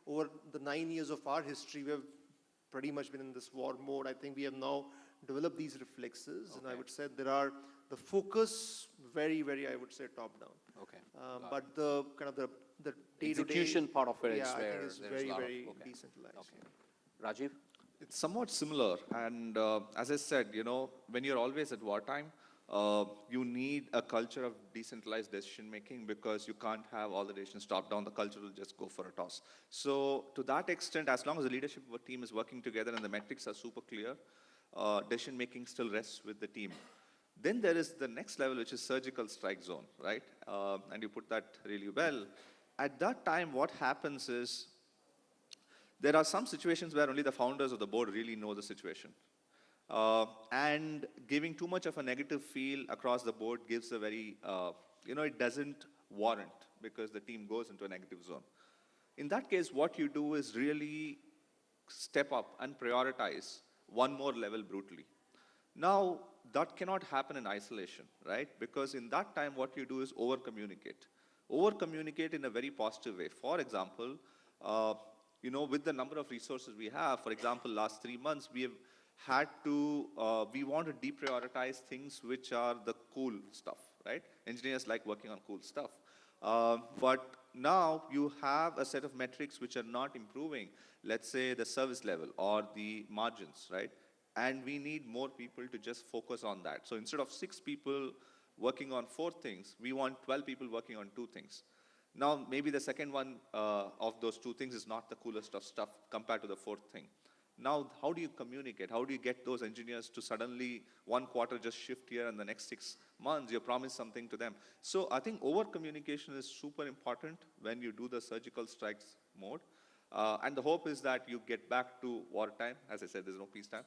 over the 9 years of our history, we have pretty much been in this war mode. I think we have now developed these reflexes, and I would say there are the focus very, very, I would say, top-down. Okay. But the kind of the day-to-day execution part of it is I where think is there's very, a lot very of, okay. decentralized. Okay. Rajiv? It's somewhat similar, and as I said, when you're always at wartime, you need a culture of decentralized decision making because you can't have all the decisions top down. The culture will just go for a toss. So to that extent, as long as the leadership of a team is working together and the metrics are super clear, decision making still rests with the team. Then there is the next level, which is surgical strike zone, right? And you put that really well. At that time, what happens is, there are some situations where only the founders of the board really know the situation. And giving too much of a negative feel across the board gives a very, it doesn't warrant because the team goes into a negative zone. In that case, what you do is really step up and prioritize one more level brutally. Now, that cannot happen in isolation, right? Because in that time, what you do is over-communicate. Over-communicate in a very positive way. For example, with the number of resources we have, for example, last 3 months, we have had to, we want to deprioritize things which are the cool stuff, right? Engineers like working on cool stuff. But now you have a set of metrics which are not improving, let's say the service level or the margins, right? And we need more people to just focus on that. So instead of 6 people working on 4 things, we want 12 people working on 2 things. Now, maybe the second one of those 2 things is not the coolest of stuff compared to the 4th thing. Now, how do you communicate? How do you get those engineers to suddenly 1 quarter just shift here and the next 6 months you promise something to them? So I think over-communication is super important when you do the surgical strikes mode. And the hope is that you get back to wartime. As I said, there's no peacetime.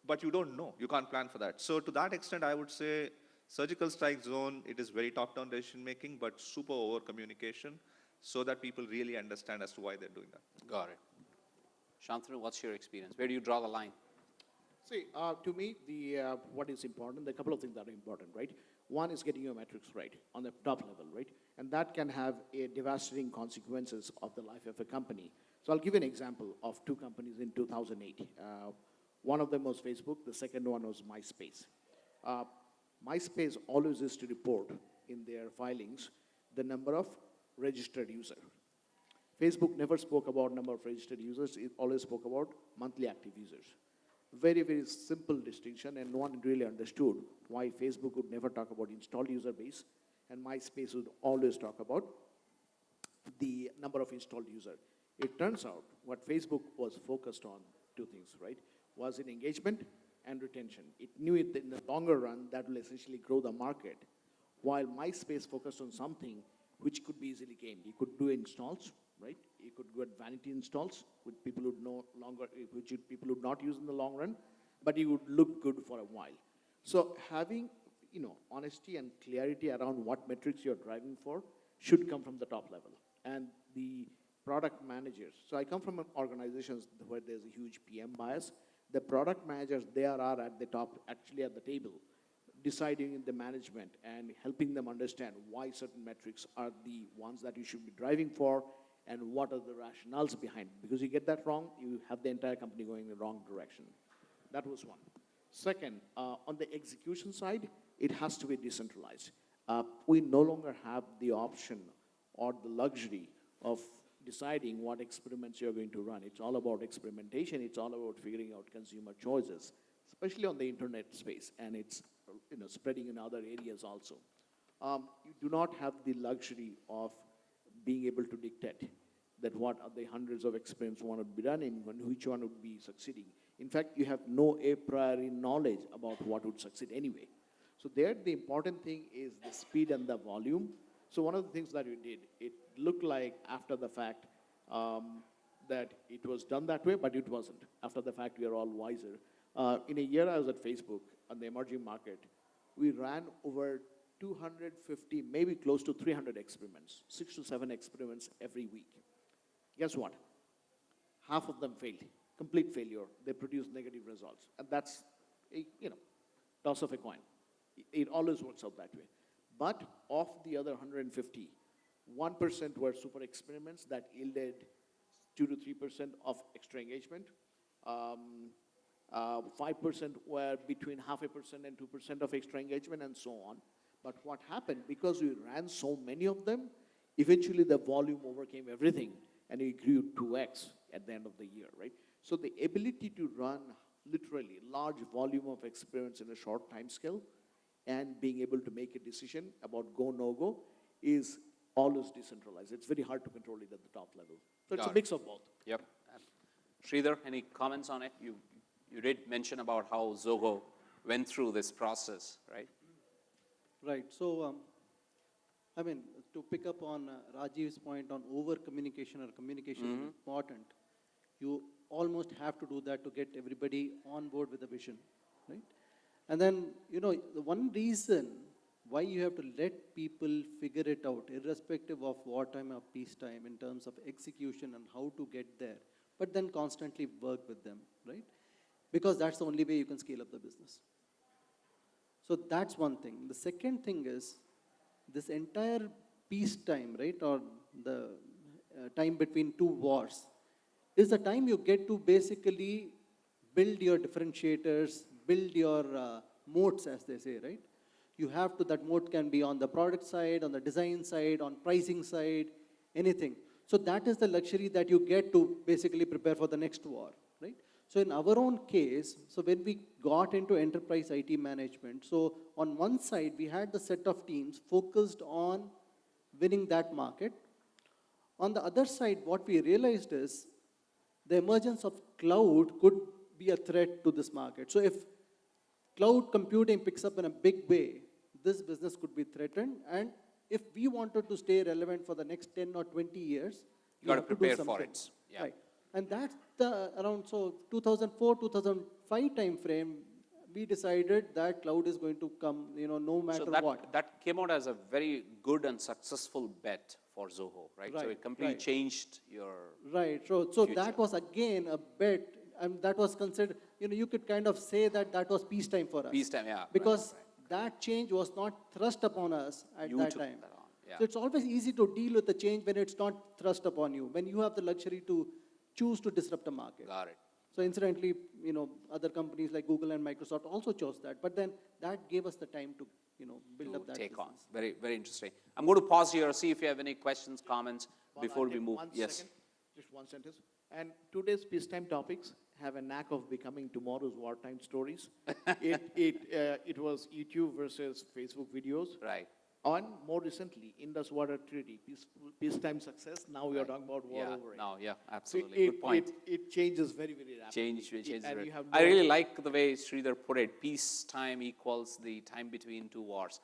But you don't know. You can't plan for that. So to that extent, I would say surgical strike zone, it is very top-down decision-making, but super over-communication so that people really understand as to why they're doing that. Got it. Santanu, what's your experience? Where do you draw the line? See, to me, what is important, there are a couple of things that are important, right? One is getting your metrics right on the top level, right? And that can have a devastating consequences of the life of a company. So I'll give you an example of 2 companies in 2008. One of them was Facebook, the second one was MySpace. MySpace always used to report in their filings the number of registered users. Facebook never spoke about number of registered users, it always spoke about monthly active users. Very, very simple distinction, and no one really understood why Facebook would never talk about installed user base, and MySpace would always talk about the number of installed users. It turns out what Facebook was focused on, 2 things, right? Was in engagement and retention. It knew it in the longer run that will essentially grow the market, while MySpace focused on something which could be easily gamed. You could do installs, right? You could get vanity installs with people who no longer, people would not use in the long run, but you would look good for a while. So having, honesty and clarity around what metrics you're driving for should come from the top level. And the product managers, so I come from organizations where there's a huge PM bias. The product managers, they are at the top, actually at the table, deciding in the management and helping them understand why certain metrics are the ones that you should be driving for and what are the rationales behind it. Because you get that wrong, you have the entire company going in the wrong direction. That was one. Second, on the execution side, it has to be decentralized. We no longer have the option or the luxury of deciding what experiments you're going to run. It's all about experimentation. It's all about figuring out consumer choices, especially on the internet space, and it's spreading in other areas also. You do not have the luxury of being able to dictate that what are the hundreds of experiments want to be done and which one would be succeeding. In fact, you have no a priori knowledge about what would succeed anyway. So there, the important thing is the speed and the volume. So one of the things that we did, it looked like after the fact that it was done that way, but it wasn't. After the fact, we are all wiser. In a year I was at Facebook on the emerging market, we ran over 250, maybe close to 300 experiments, 6 to 7 experiments every week. Guess what? Half of them failed, complete failure. They produced negative results. And that's, toss of a coin. It always works out that way. But of the other 150, 1% were super experiments that yielded 2 to 3% of extra engagement. 5% were between 0.5% and 2% of extra engagement and so on. But what happened, because we ran so many of them, eventually the volume overcame everything and it grew 2x at the end of the year, right? So the ability to run literally large volume of experiments in a short time scale and being able to make a decision about go, no go is always decentralized. It's very hard to control it at the top level. So it's a mix of both. Yep. Sridhar, any comments on it? You did mention about how Zoho went through this process, right? Right. So, to pick up on Rajiv's point on over-communication or communication is important, you almost have to do that to get everybody on board with the vision, right? And then, the one reason why you have to let people figure it out, irrespective of wartime or peacetime, in terms of execution and how to get there, but then constantly work with them, right? Because that's the only way you can scale up the business. So that's one thing. The second thing is this entire peacetime, right, or the time between two wars, is the time you get to basically build your differentiators, build your moats, as they say, right? You have to, that moat can be on the product side, on the design side, on pricing side, anything. So that is the luxury that you get to basically prepare for the next war, right? So in our own case, so when we got into enterprise IT management, so on one side, we had the set of teams focused on winning that market. On the other side, what we realized is the emergence of cloud could be a threat to this market. So if cloud computing picks up in a big way, this business could be threatened. And if we wanted to stay relevant for the next 10 or 20 years, you got to prepare for it. Yeah. Right. And that's the around, so 2004, 2005 time frame, we decided that cloud is going to come, no matter what. That came out as a very good and successful bet for Zoho, right? So it completely changed your So future. that was again a bet, and that was considered, you could kind of say that was peacetime for us. Peacetime, yeah. Because that change was not thrust upon us at that time. That on, yeah. So it's always easy to deal with the change when it's not thrust upon you, when you have the luxury to choose to disrupt a market. Got it. So incidentally, other companies like Google and Microsoft also chose that, but then that gave us the time to, build up that take business. on. Very, very interesting. I'm going to pause here, see if you have any questions, comments before we move. Yes. Second, just one sentence. And today's peacetime topics have a knack of becoming tomorrow's wartime stories. It was YouTube versus Facebook videos. Right. On more recently, Indus Water Treaty, peacetime success, now we are talking about war Yeah, over it. no, yeah, So absolutely. Good point. It changes very, very rapidly. Change. And you have I no- really like the way Sridhar put it. Peace time equals the time between two wars.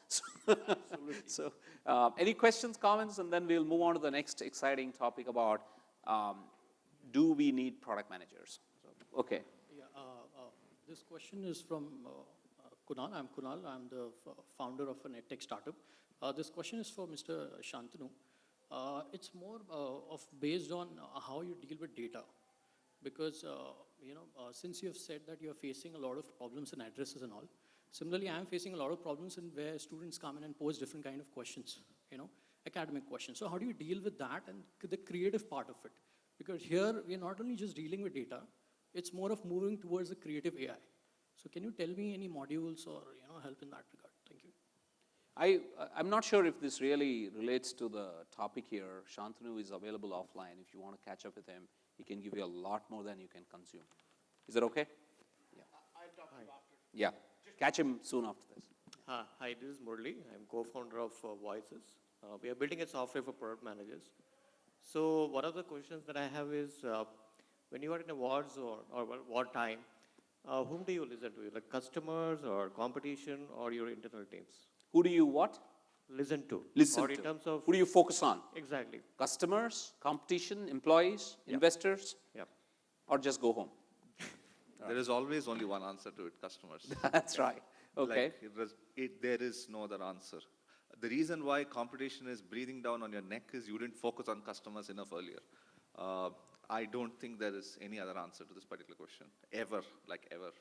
So, any questions, comments, and then we'll move on to the next exciting topic about do we need product managers? So, okay. Yeah, this question is from Kunal. I'm Kunal. I'm the founder of an edtech startup. This question is for Mr. Shantanu. It's more of based on how you deal with data, because since you have said that you are facing a lot of problems in addresses and all. Similarly, I am facing a lot of problems in where students come in and pose different kind of questions, academic questions. So how do you deal with that and the creative part of it? Because here we are not only just dealing with data, it's more of moving towards the creative AI. So can you tell me any modules or help in that regard? Thank you. I'm not sure if this really relates to the topic here. Shantanu is available offline. If you want to catch up with him, he can give you a lot more than you can consume. Is that okay? Yeah. I'll talk to you after. Yeah. Catch him soon after this. Hi, this is Murli. I'm co-founder of Voices. We are building a software for product managers. So one of the questions that I have is, when you are in a war zone or war time, whom do you listen to? Like customers or competition or your internal teams? Who do you what? Listen to. Listen or to. in terms of Who do you focus on? exactly. Customers, competition, employees, investors, Yep. or just go home? There is always only one answer to it, customers. That's right. Okay. Like there is no other answer. The reason why competition is breathing down on your neck is you didn't focus on customers enough earlier. I don't think there is any other answer to this particular question, ever, like ever.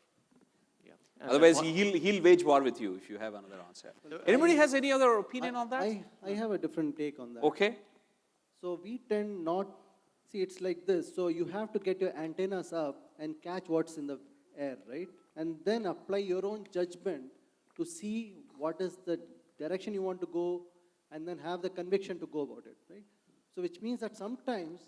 Yeah. Otherwise, he'll wage war with you if you have another answer. Anybody has any other opinion on that? I have a different take on that. Okay. So we tend not, see, it's like this. So you have to get your antennas up and catch what's in the air, right? And then apply your own judgment to see what is the direction you want to go, and then have the conviction to go about it, right? So which means that sometimes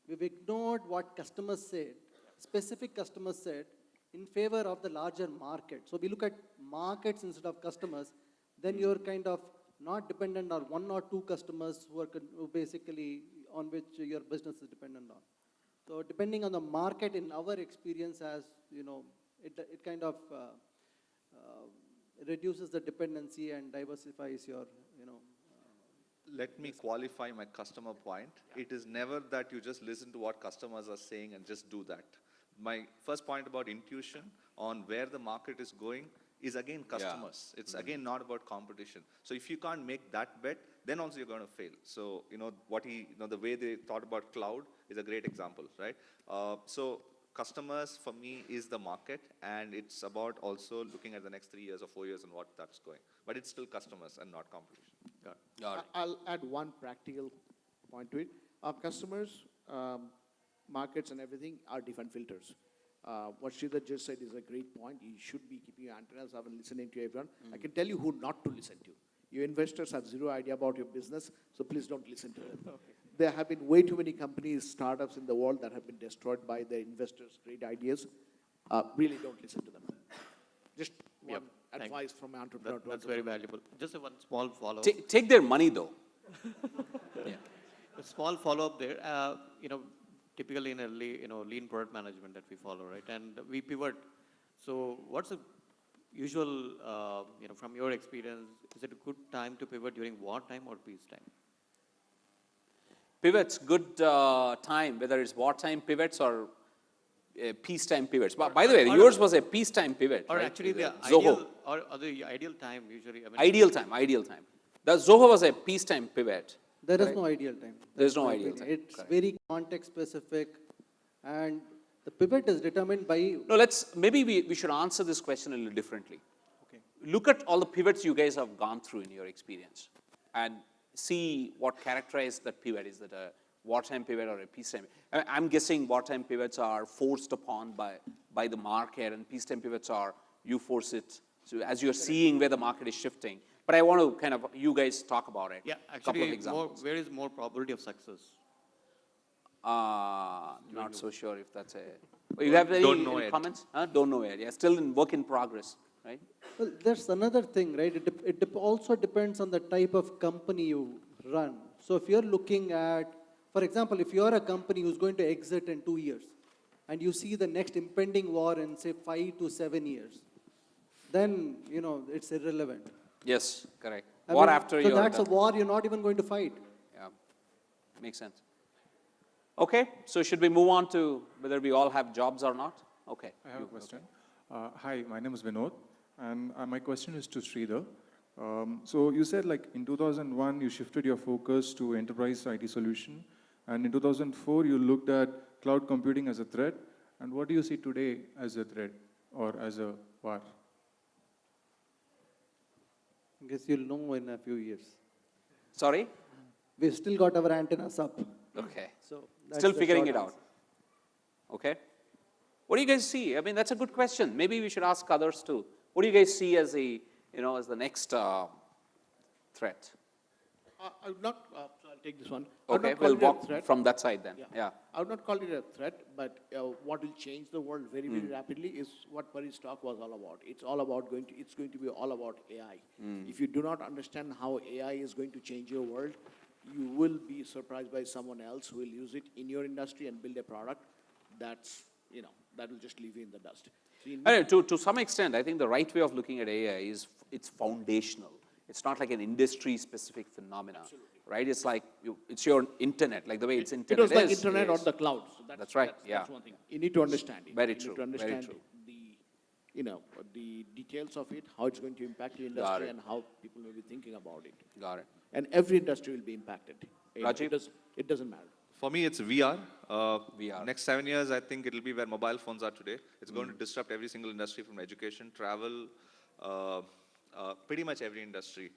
we've ignored what customers said, specific customers said, in favor of the larger market. So we look at markets instead of customers, then you're kind of not dependent on one or two customers who basically on which your business is dependent on. So depending on the market, in our experience, as it kind of reduces the dependency and diversifies your, Let me qualify my customer point. It is never that you just listen to what customers are saying and just do that. My first point about intuition on where the market is going is again customers. It's again not about competition. So if you can't make that bet, then also you're going to fail. So, the way they thought about cloud is a great example, right? So customers for me is the market, and it's about also looking at the next 3 years or 4 years and what that's going. But it's still customers and not competition. Got it. I'll add one practical point to it. Our customers, markets and everything are different filters. What Sridhar just said is a great point. You should be keeping your antennas up and listening to everyone. I can tell you who not to listen to. Your investors have zero idea about your business, so please don't listen to them. Okay. There have been way too many companies, startups in the world that have been destroyed by their investors' great ideas. Really don't listen to them. Just one advice from an entrepreneur. That's very valuable. Just one small follow-up. Take their money, though. A small follow-up there. Typically in a lean product management that we follow, right? And we pivot. So what's the usual, from your experience, is it a good time to pivot during wartime or peacetime? Pivots, good time, whether it's wartime pivots or peacetime pivots. But by the way, yours was a peacetime pivot, Or right? actually the Zoho. ideal time usually. Ideal time. The Zoho was a peacetime pivot. there is no ideal time. There is no My ideal opinion. time. It's Correct. very context specific, and the pivot is determined by. No, maybe we should answer this question a little differently. Okay. Look at all the pivots you guys have gone through in your experience and see what characterized that pivot. Is that a wartime pivot or a peacetime? I'm guessing wartime pivots are forced upon by the market, and peacetime pivots are you force it. So as you're seeing where the market is shifting. But I want to you guys talk about it. Yeah, Couple of actually, examples. where is more probability of success? Not so sure if that's a. You have any Don't know any yet. comments? Don't know yet. Yeah, still in work in progress. right? Well, there's another thing, right? It also depends on the type of company you run. So if you're looking at, for example, if you're a company who's going to exit in 2 years, and you see the next impending war in, say, 5 to 7 years, then, it's irrelevant. Yes, correct. I War mean, after so you're that's done. a war you're not even going to fight. Yeah, makes sense. Okay, so should we move on to whether we all have jobs or not? Okay. I have a question. Hi, my name is Vinod, and my question is to Sridhar. So you said like in 2001, you shifted your focus to enterprise IT solution, and in 2004, you looked at cloud computing as a threat. And what do you see today as a threat or as a war? I guess you'll know in a few years. Sorry? We've still got our antennas up. Okay. So that's Still the figuring short it answer. out. Okay. What do you guys see? I mean, that's a good question. Maybe we should ask others too. What do you guys see as as the next threat? I would not, so I'll take this one. I would Okay, not call we'll it a walk threat. from that side then. Yeah. Yeah. I would not call it a threat, but what will change the world very, very rapidly is what Pari's talk was all about. It's all about it's going to be all about AI. If you do not understand how AI is going to change your world, you will be surprised by someone else who will use it in your industry and build a product that's, that will just leave you in the dust. So you need To some extent, I think the right way of looking at AI is it's foundational. It's not like an industry-specific phenomenon, right? It's like it's your internet, like the way it's internet it was like is. internet on the cloud. So That's right, That's one thing. You need to understand it. Very you true, need to very understand true. the details of it, how it's going to impact your industry, it. and how people will be thinking about it. Got it. And every industry will be impacted. Rajiv? It doesn't matter. For me, it's VR. VR. Next 7 years, I think it'll be where mobile phones are today. It's going to disrupt every single industry from education, travel, pretty much every industry.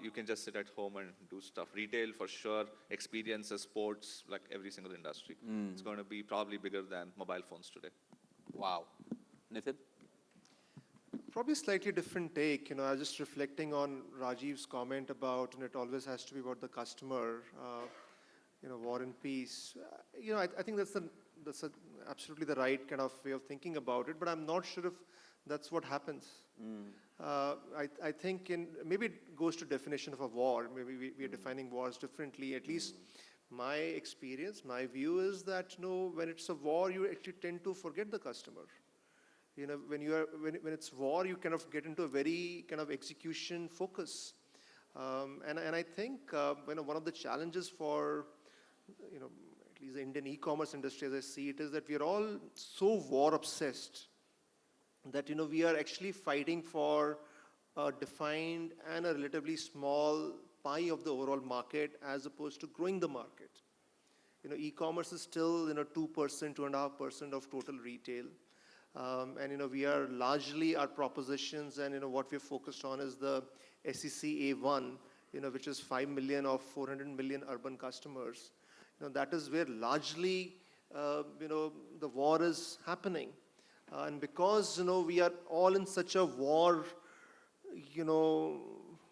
You can just sit at home and do stuff. Retail, for sure. Experiences, sports, like every single industry. It's going to be probably bigger than mobile phones today. Wow. Nitin? Probably a slightly different take. I was just reflecting on Rajiv's comment about, it always has to be about the customer, war and peace. I think that's absolutely the right kind of way of thinking about it, but I'm not sure if that's what happens. I think maybe it goes to definition of a war. Maybe we are defining wars differently. At least my experience, my view is that, when it's a war, you actually tend to forget the customer. When it's war, you kind of get into a very kind of execution focus. And I think, one of the challenges for, at least the Indian e-commerce industry, as I see it, is that we are all so war obsessed that, we are actually fighting for a defined and a relatively small pie of the overall market as opposed to growing the market. E-commerce is still, 2%, 2.5% of total retail. And, we are largely our propositions and, what we're focused on is the SEC A1, which is 5 million of 400 million urban customers. That is where largely, the war is happening. And because, we are all in such a war,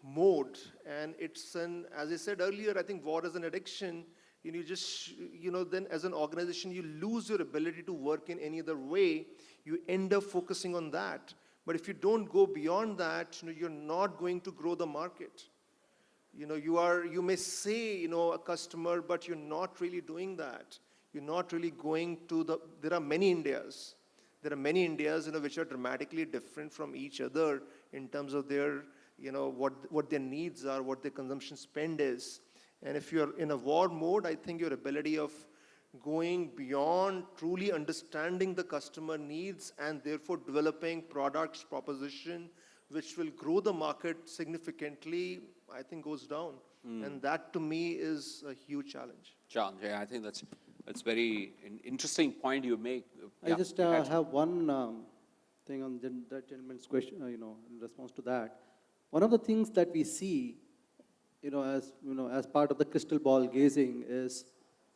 mode, and it's as I said earlier, I think war is an addiction. You just, then as an organization, you lose your ability to work in any other way. You end up focusing on that. But if you don't go beyond that, you're not going to grow the market. You may say, a customer, but you're not really doing that. You're not really going to there are many Indias. There are many Indias, which are dramatically different from each other in terms of their, what their needs are, what their consumption spend is. And if you're in a war mode, I think your ability of going beyond truly understanding the customer needs and therefore developing products, proposition, which will grow the market significantly, I think goes down. And that to me is a huge challenge. John, yeah, I think that's very interesting point you make. I just have one thing on that gentleman's question, in response to that. One of the things that we see, as part of the crystal ball gazing is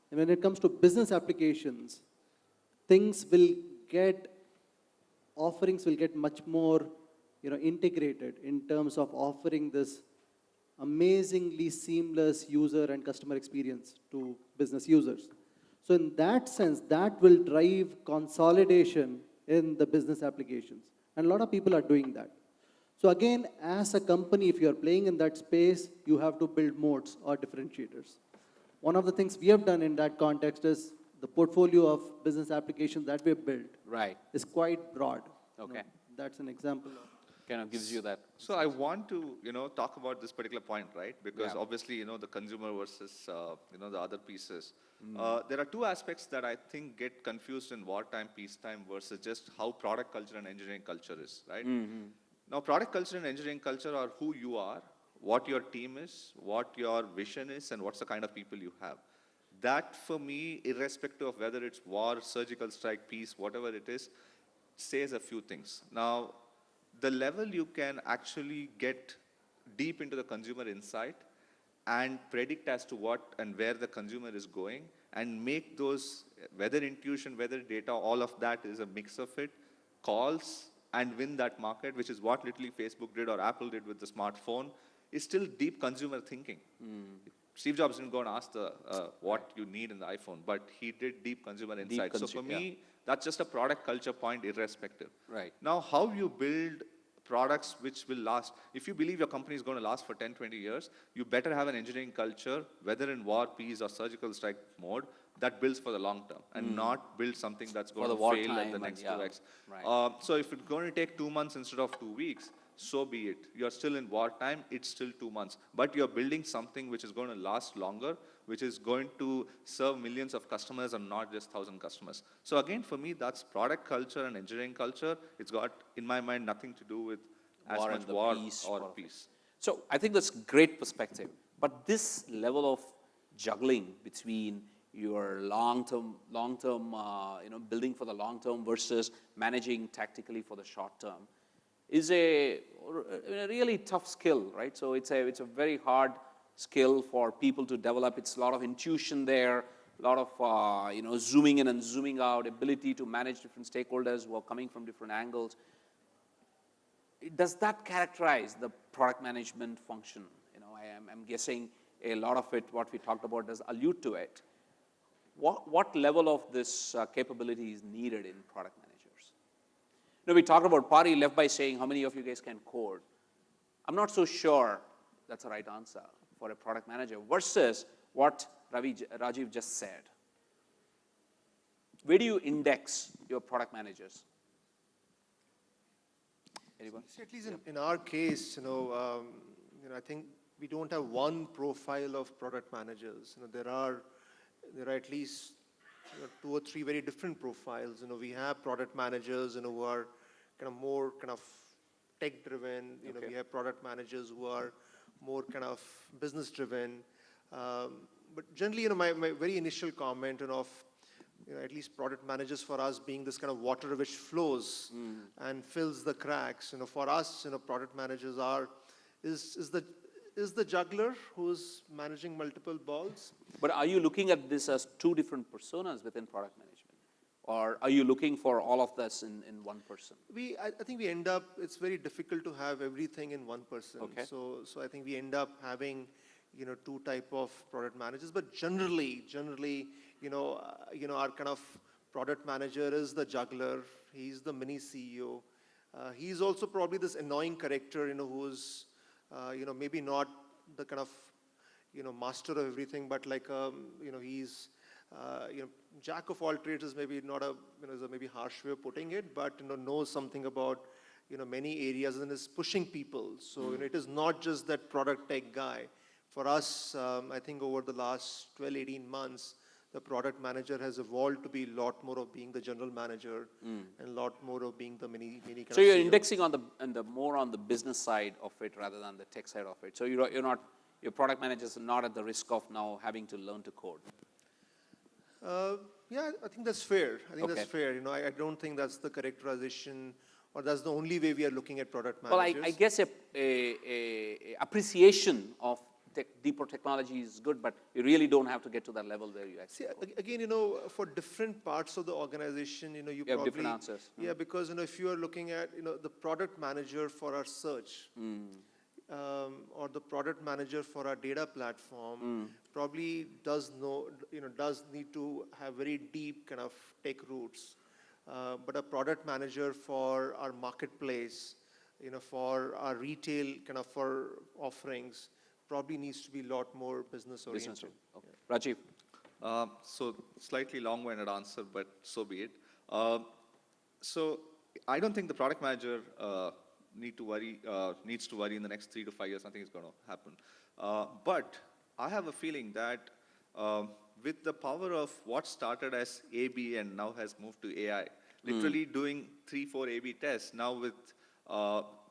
when it comes to business applications, offerings will get much more, integrated in terms of offering this amazingly seamless user and customer experience to business users. So in that sense, that will drive consolidation in the business applications. And a lot of people are doing that. So again, as a company, if you are playing in that space, you have to build moats or differentiators. One of the things we have done in that context is the portfolio of business applications that we have built Right. is quite broad. Okay. That's an example of. Kind of gives you that. So I want to, talk about this particular point, right? Because Yeah. obviously, the consumer versus, the other pieces. There are two aspects that I think get confused in wartime, peacetime versus just how product culture and engineering culture is, right? Now, product culture and engineering culture are who you are, what your team is, what your vision is, and what's the kind of people you have. That, for me, irrespective of whether it's war, surgical strike, peace, whatever it is, says a few things. Now, the level you can actually get deep into the consumer insight and predict as to what and where the consumer is going and make those, whether intuition, whether data, all of that is a mix of it, calls and win that market, which is what literally Facebook did or Apple did with the smartphone, is still deep consumer thinking. Steve Jobs didn't go and ask what you need in the iPhone, but he did deep consumer insight. So for me, that's just a product culture point irrespective. Right. Now, how you build products which will last, if you believe your company is going to last for 10, 20 years, you better have an engineering culture, whether in war, peace, or surgical strike mode, that builds for the long term and not build something that's going to fail at the next 2x. Right. So if it's going to take 2 months instead of 2 weeks, so be it. You're still in wartime, it's still 2 months. But you're building something which is going to last longer, which is going to serve millions of customers and not just 1,000 customers. So again, for me, that's product culture and engineering culture. It's got, in my mind, nothing to do with as much war or peace. So I think that's great perspective. But this level of juggling between your long-term, building for the long term versus managing tactically for the short term is a really tough skill, right? So it's a very hard skill for people to develop. It's a lot of intuition there, a lot of zooming in and zooming out, ability to manage different stakeholders who are coming from different angles. Does that characterize the product management function? I'm guessing a lot of it, what we talked about, does allude to it. What level of this capability is needed in product managers? We talked about Pari left by saying, how many of you guys can code? I'm not so sure that's the right answer for a product manager versus what Rajiv just said. Where do you index your product managers? Anyone? See, at least in our case, I think we don't have one profile of product managers. There are at least 2 or 3 very different profiles. We have product managers, who are kind of more kind of tech-driven. We have product managers who are more kind of business-driven. But generally, my very initial comment of, at least product managers for us being this kind of water which flows and fills the cracks. For us, product managers is the juggler who's managing multiple balls. But are you looking at this as 2 different personas within product management? Or are you looking for all of this in one person? I think we end up, it's very difficult to have everything in one person. Okay. So I think we end up having, 2 type of product managers. But generally, our kind of product manager is the juggler. He's the mini CEO. He's also probably this annoying character, who's, maybe not the kind of, master of everything, but like, he's, jack of all trades is maybe not is a maybe harsh way of putting it, but, knows something about, many areas and is pushing people. So, it is not just that product tech guy. For us, I think over the last 12, 18 months, the product manager has evolved to be a lot more of being the general manager and a lot more of being the mini kind So of you're CEO. indexing on the more on the business side of it rather than the tech side of it. So you're not, your product managers are not at the risk of now having to learn to code. Yeah, I think that's fair. I think Okay. that's fair. I don't think that's the characterization or that's the only way we are looking at product managers. Well, I guess a appreciation of deeper technology is good, but you really don't have to get to that level where you See, actually code. again, for different parts of the organization, you You have probably different answers. Yeah, because if you are looking at the product manager for our search, or the product manager for our data platform, probably does need to have very deep kind of tech roots. But a product manager for our marketplace for our retail kind of for offerings, probably needs to be a lot more business oriented. Okay. Rajiv. So slightly long-winded answer, but so be it. So I don't think the product manager needs to worry in the next 3 to 5 years. Nothing is going to happen. But I have a feeling that with the power of what started as A/B and now has moved to AI, literally doing 3, 4 A/B tests now with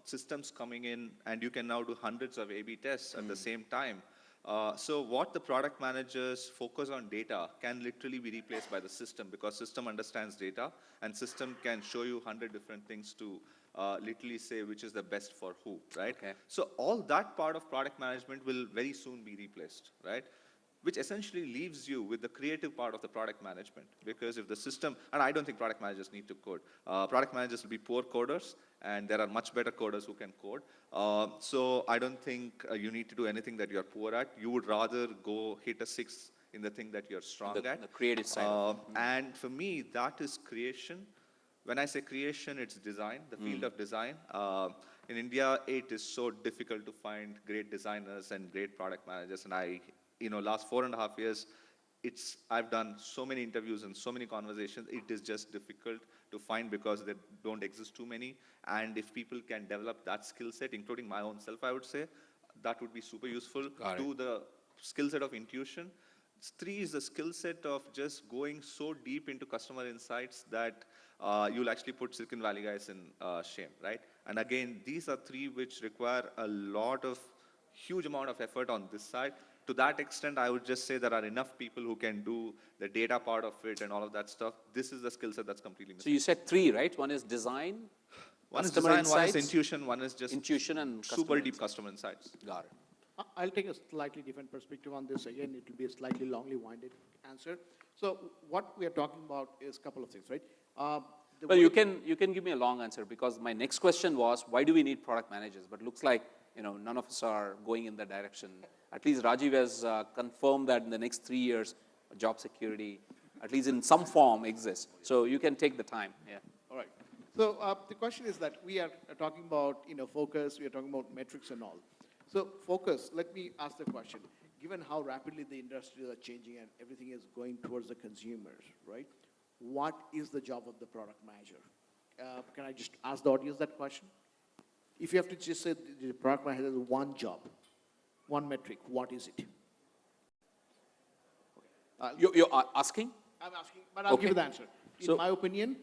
systems coming in, and you can now do hundreds of A/B tests at the same time. So what the product managers focus on data can literally be replaced by the system, because system understands data and system can show you 100 different things to literally say which is the best for who, right? Okay. So all that part of product management will very soon be replaced, right? Which essentially leaves you with the creative part of the product management. Because if the system, and I don't think product managers need to code. Product managers will be poor coders, and there are much better coders who can code. So I don't think you need to do anything that you're poor at. You would rather go hit a 6 in the thing that you're strong at. The creative side. And for me, that is creation. When I say creation, it's design, the field of design. In India, it is so difficult to find great designers and great product managers. And last 4.5 years, I've done so many interviews and so many conversations. It is just difficult to find because there don't exist too many. And if people can develop that skill set, including my own self, I would say, that would be super useful. To the skill set of intuition. 3 is the skill set of just going so deep into customer insights that you'll actually put Silicon Valley guys in shame, right? And again, these are 3 which require a huge amount of effort on this side. To that extent, I would just say there are enough people who can do the data part of it and all of that stuff. This is the skill set that's completely missing. So you said 3, right? One is design, one is customer design, insights, one is intuition, one is just intuition and super deep customer insights. Got it. I'll take a slightly different perspective on this. Again, it will be a slightly longly winded answer. So what we are talking about is a couple of things, right? Well, you can give me a long answer, because my next question was, why do we need product managers? But looks like none of us are going in that direction. At least Rajiv has confirmed that in the next 3 years, job security, at least in some form, exists. So you can take the time. Yeah. All right. So the question is that we are talking about focus. We are talking about metrics and all. So focus. Let me ask the question. Given how rapidly the industries are changing and everything is going towards the consumers, right? What is the job of the product manager? Can I just ask the audience that question? If you have to just say the product manager has one job, one metric, what is it? You're asking? I'm asking, but I'll give you the answer. In So, my opinion,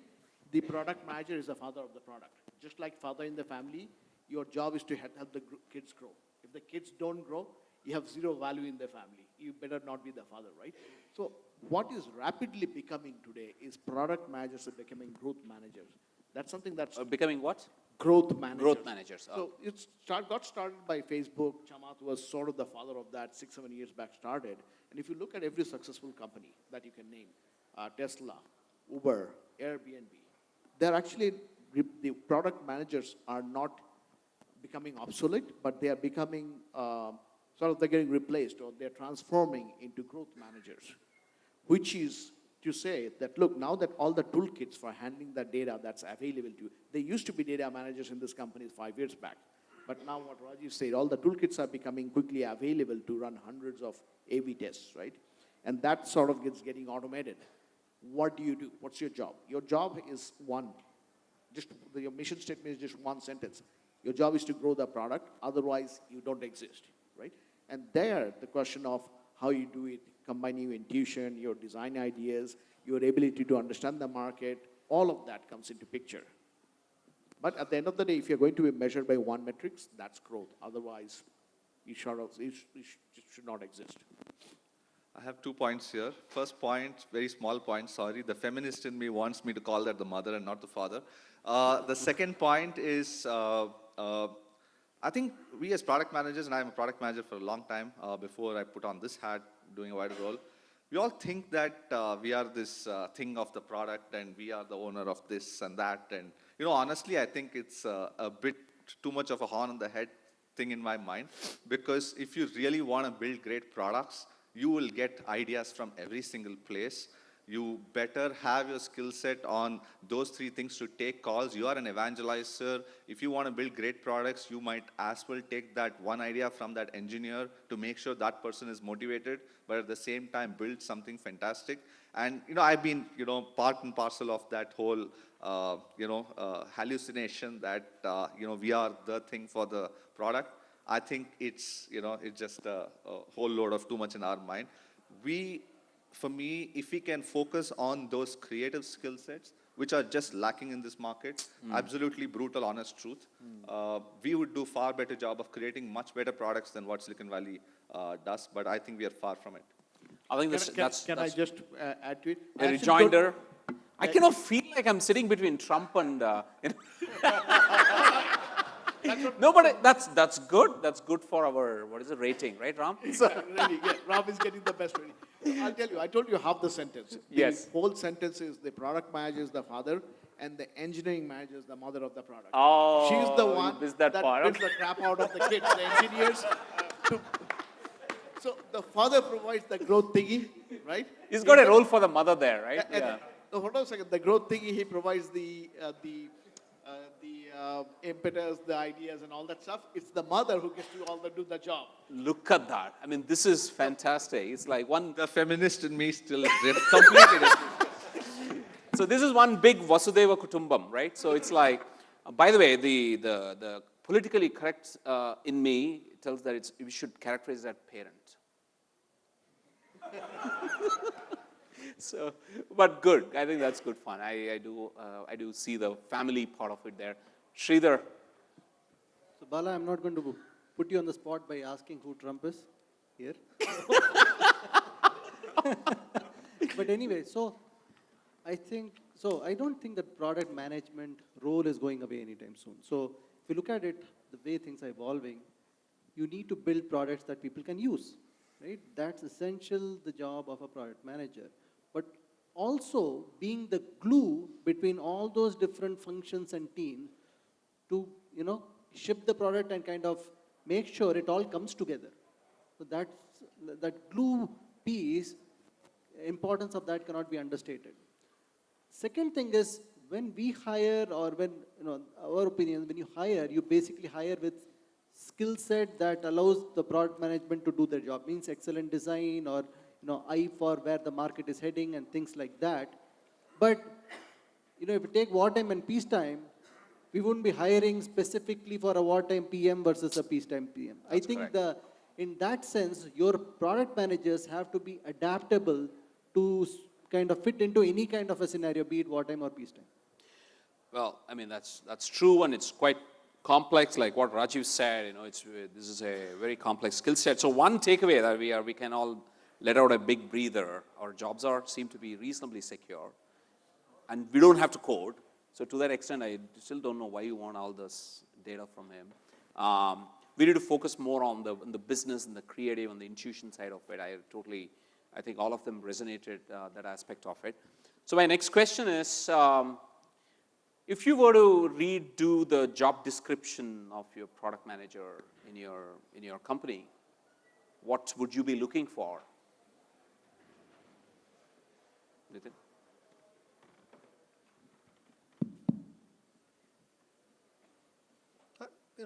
the product manager is the father of the product. Just like father in the family, your job is to help the kids grow. If the kids don't grow, you have zero value in the family. You better not be the father, right? So what is rapidly becoming today is product managers are becoming growth managers. That's something that's... becoming what? Growth managers. Growth managers. So it got started by Facebook. Chamath was sort of the father of that 6, 7 years back started. And if you look at every successful company that you can name, Tesla, Uber, Airbnb, they're actually, the product managers are not becoming obsolete, but they are becoming, they're getting replaced, or they're transforming into growth managers, which is to say that, look, now that all the toolkits for handling the data that's available to you, there used to be data managers in this company 5 years back, but now what Rajiv said, all the toolkits are becoming quickly available to run hundreds of A/B tests, right? And that sort of getting automated. What do you do? What's your job? Your job is one. Your mission statement is just one sentence. Your job is to grow the product, otherwise you don't exist, right? And there, the question of how you do it, combining your intuition, your design ideas, your ability to understand the market, all of that comes into picture. But at the end of the day, if you're going to be measured by one metrics, that's growth. Otherwise, it should not exist. I have 2 points here. First point, very small point, sorry. The feminist in me wants me to call that the mother and not the father. The second point is, I think we as product managers, and I'm a product manager for a long time, before I put on this hat, doing a wider role, we all think that we are this thing of the product and we are the owner of this and that. And, honestly, I think it's a bit too much of a horn on the head thing in my mind, because if you really want to build great products, you will get ideas from every single place. You better have your skill set on those 3 things to take calls. You are an evangelizer. If you want to build great products, you might as well take that one idea from that engineer to make sure that person is motivated, but at the same time build something fantastic. And, I've been, part and parcel of that whole, hallucination that, we are the thing for the product. I think it's just a whole load of too much in our mind. For me, if we can focus on those creative skill sets, which are just lacking in this market, absolutely brutal, honest truth, we would do far better job of creating much better products than what Silicon Valley does, but I think we are far from it. I think Can I just add to it? a rejoinder. I cannot feel like I'm sitting between Trump and... No, but that's good. That's good for our, rating, right, Ram? Really, yeah, Rob is getting the best rating. I'll tell you, I told you half the sentence. Yes. The whole sentence is the product manager is the father and the engineering manager is the mother of the product. Oh, She's the one you missed that part. builds the crap out of the kids, the engineers. So the father provides the growth thingy, right? He's got a role for the mother there, right? And hold on a second. The growth thingy, he provides the impetus, the ideas, and all that stuff. It's the mother who gets to do the job. Look at that. I mean, this is fantastic. It's like one... The feminist in me still completely. So this is one big Vasudeva Kutumbam, right? So it's like, by the way, the politically correct in me tells that we should characterize that parent. So, but good. I think that's good fun. I do see the family part of it there. Sridhar. So Bala, I'm not going to put you on the spot by asking who Trump is here. But anyway, so I don't think that product management role is going away anytime soon. So if you look at it, the way things are evolving, you need to build products that people can use, right? That's essential, the job of a product manager. But also being the glue between all those different functions and teams to, ship the product and kind of make sure it all comes together. So that glue piece, importance of that cannot be understated. Second thing is, when we hire, or when, our opinion, when you hire, you basically hire with skill set that allows the product management to do their job. Means excellent design, or eye for where the market is heading and things like that. But if you take wartime and peacetime, we wouldn't be hiring specifically for a wartime PM versus a peacetime PM. That's I think correct. in that sense, your product managers have to be adaptable to kind of fit into any kind of a scenario, be it wartime or peacetime. Well, I mean, that's true, and it's quite complex, like what Rajiv said. This is a very complex skill set. So one takeaway that we can all let out a big breather. Our jobs seem to be reasonably secure, and we don't have to code. So to that extent, I still don't know why you want all this data from him. We need to focus more on the business and the creative and the intuition side of it. I think all of them resonated that aspect of it. So my next question is, if you were to redo the job description of your product manager in your company, what would you be looking for? Nitin?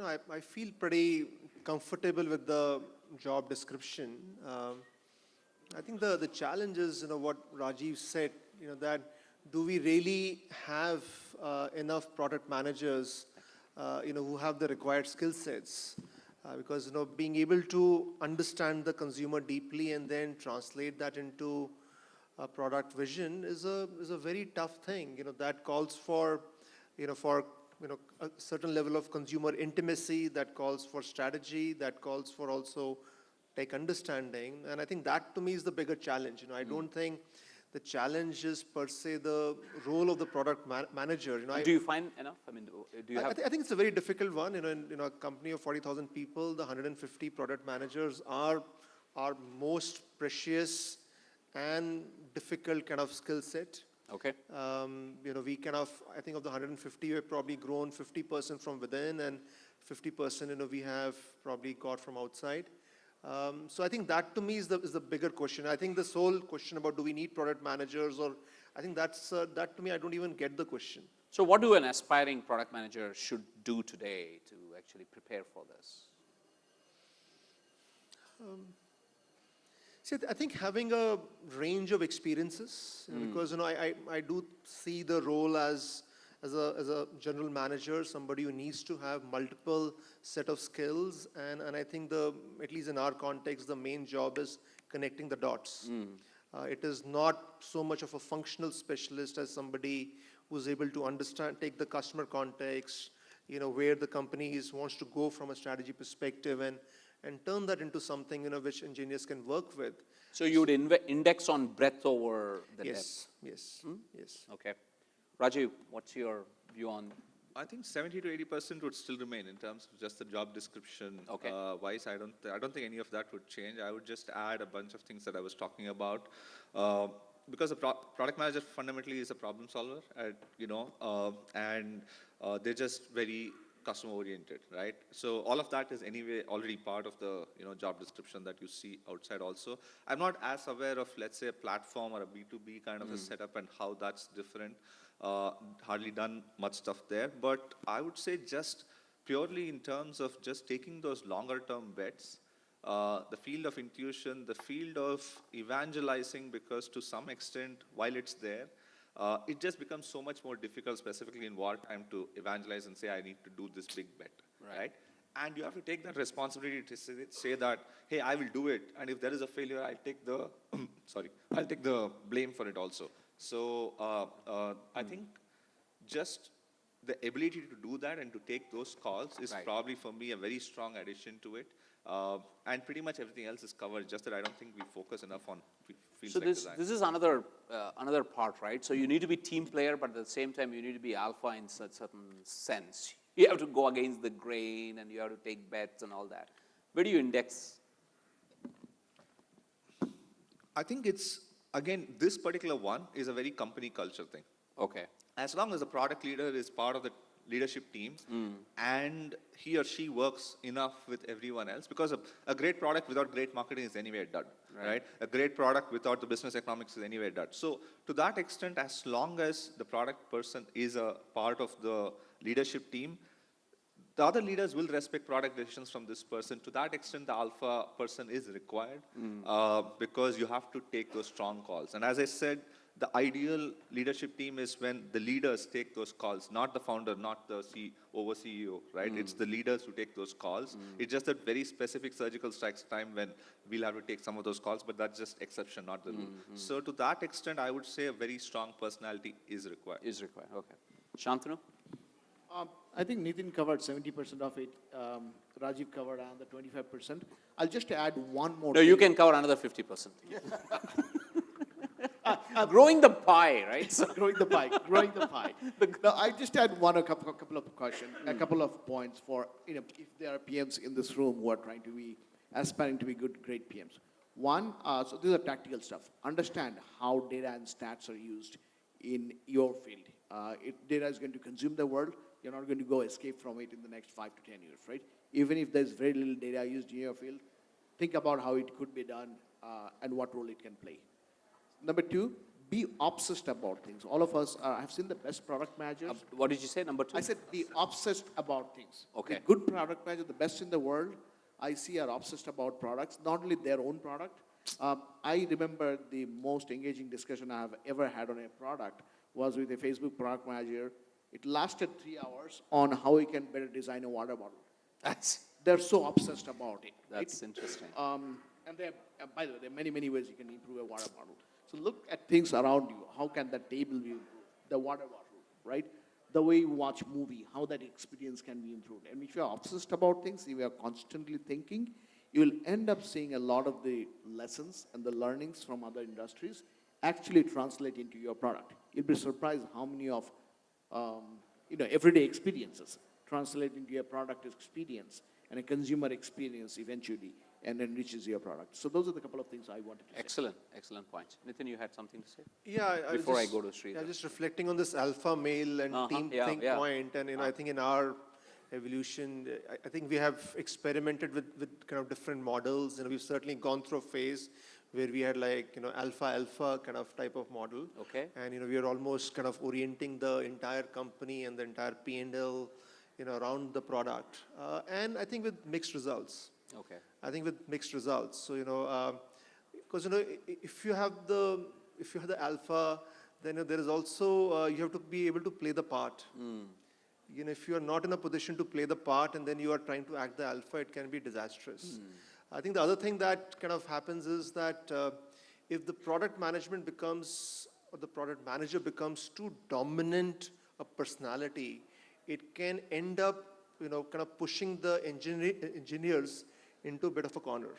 I feel pretty comfortable with the job description. I think the challenge is, what Rajiv said, that do we really have enough product managers, who have the required skill sets? Because, being able to understand the consumer deeply and then translate that into a product vision is a very tough thing. That calls for, a certain level of consumer intimacy, that calls for strategy, that calls for also tech understanding. And I think that to me is the bigger challenge. I don't think the challenge is per se the role of the product manager. Do you find enough? I mean, do you have? I think it's a very difficult one. In a company of 40,000 people, the 150 product managers are our most precious and difficult kind of skill set. Okay. We kind of, I think of the 150, we've probably grown 50% from within, and 50%, we have probably got from outside. So I think that to me is the bigger question. I think this whole question about do we need product managers, or I think that to me, I don't even get the question. So what do an aspiring product manager should do today to actually prepare for this? See, I think having a range of experiences, because I do see the role as a general manager, somebody who needs to have multiple set of skills, and I think at least in our context, the main job is connecting the dots. It is not so much of a functional specialist as somebody who's able to understand, take the customer context, where the company wants to go from a strategy perspective, and turn that into something which engineers can work with. So you would index on breadth over the depth? Yes. Okay. Rajiv, what's your view on? I think 70 to 80% would still remain in terms of just the job description. Okay. Wise. I don't think any of that would change. I would just add a bunch of things that I was talking about. Because a product manager fundamentally is a problem solver, and they're just very customer oriented, right? So all of that is anyway already part of the job description that you see outside also. I'm not as aware of, let's say, a platform or a B2B kind of a setup and how that's different. Hardly done much stuff there, but I would say just purely in terms of just taking those longer term bets, the field of intuition, the field of evangelizing, because to some extent, while it's there, it just becomes so much more difficult, specifically in wartime, to evangelize and say, I need to do this big bet, right? And you have to take that responsibility to say that, hey, I will do it, and if there is a failure, I'll take the, I'll take the blame for it also. So I think just the ability to do that and to take those calls is probably for me a very strong addition to it. And pretty much everything else is covered, just that I don't think we focus enough on fields So like design. this is another part, right? So you need to be team player, but at the same time you need to be alpha in a certain sense. You have to go against the grain and you have to take bets and all that. Where do you index? I think it's, again, this particular one is a very company culture thing. Okay. As long as the product leader is part of the leadership team and he or she works enough with everyone else, because a great product without great marketing is anyway dud, right? A great product without the business economics is anyway dud. So to that extent, as long as the product person is a part of the leadership team, the other leaders will respect product decisions from this person. To that extent, the alpha person is required because you have to take those strong calls. And as I said, the ideal leadership team is when the leaders take those calls, not the founder, not the CEO, right? It's the leaders who take those calls. It's just that very specific surgical strikes time when we'll have to take some of those calls, but that's just exception, not the rule. So to that extent, I would say a very strong personality is required. Is required, okay. Shantanu? I think Nitin covered 70% of it. Rajiv covered another 25%. I'll just add one more No, you can cover another 50%. Growing the pie, right? So growing the pie. No, I just add a couple of questions, a couple of points for, if there are PMs in this room who are aspiring to be great PMs. One, so these are tactical stuff. Understand how data and stats are used in your field. If data is going to consume the world, you're not going to go escape from it in the next 5 to 10 years, right? Even if there's very little data used in your field, think about how it could be done and what role it can play. Number two, be obsessed about things. All of us have seen the best product managers. what did you say, number 2? I said be obsessed about things. Okay. The good product manager, the best in the world, I see are obsessed about products, not only their own product. I remember the most engaging discussion I have ever had on a product was with a Facebook product manager. It lasted 3 hours on how we can better design a water bottle. They're so obsessed about it. That's interesting. And by the way, there are many, many ways you can improve a water bottle. So look at things around you. How can that table be improved? The water bottle, right? The way you watch movie, how that experience can be improved. And if you're obsessed about things, if you're constantly thinking, you'll end up seeing a lot of the lessons and the learnings from other industries actually translate into your product. You'll be surprised how many of everyday experiences translate into your product experience and a consumer experience eventually, and enriches your product. So those are the couple of things I wanted to say. Excellent point. Nitin, you had something to say? Yeah. Before I go to Sridhar. Yeah, just reflecting on this alpha male and team thing point, and I think in our evolution. I think we have experimented with kind of different models, and we've certainly gone through a phase where we had like, alpha kind of type of model. Okay. And, we are almost kind of orienting the entire company and the entire P&L, around the product. And I think with mixed results. Okay. I think with mixed results. So, because, if you have the alpha, then there is also, you have to be able to play the part. If you are not in a position to play the part and then you are trying to act the alpha, it can be disastrous. I think the other thing that kind of happens is that if the product management becomes, or the product manager becomes too dominant a personality, it can end up, kind of pushing the engineers into a bit of a corner.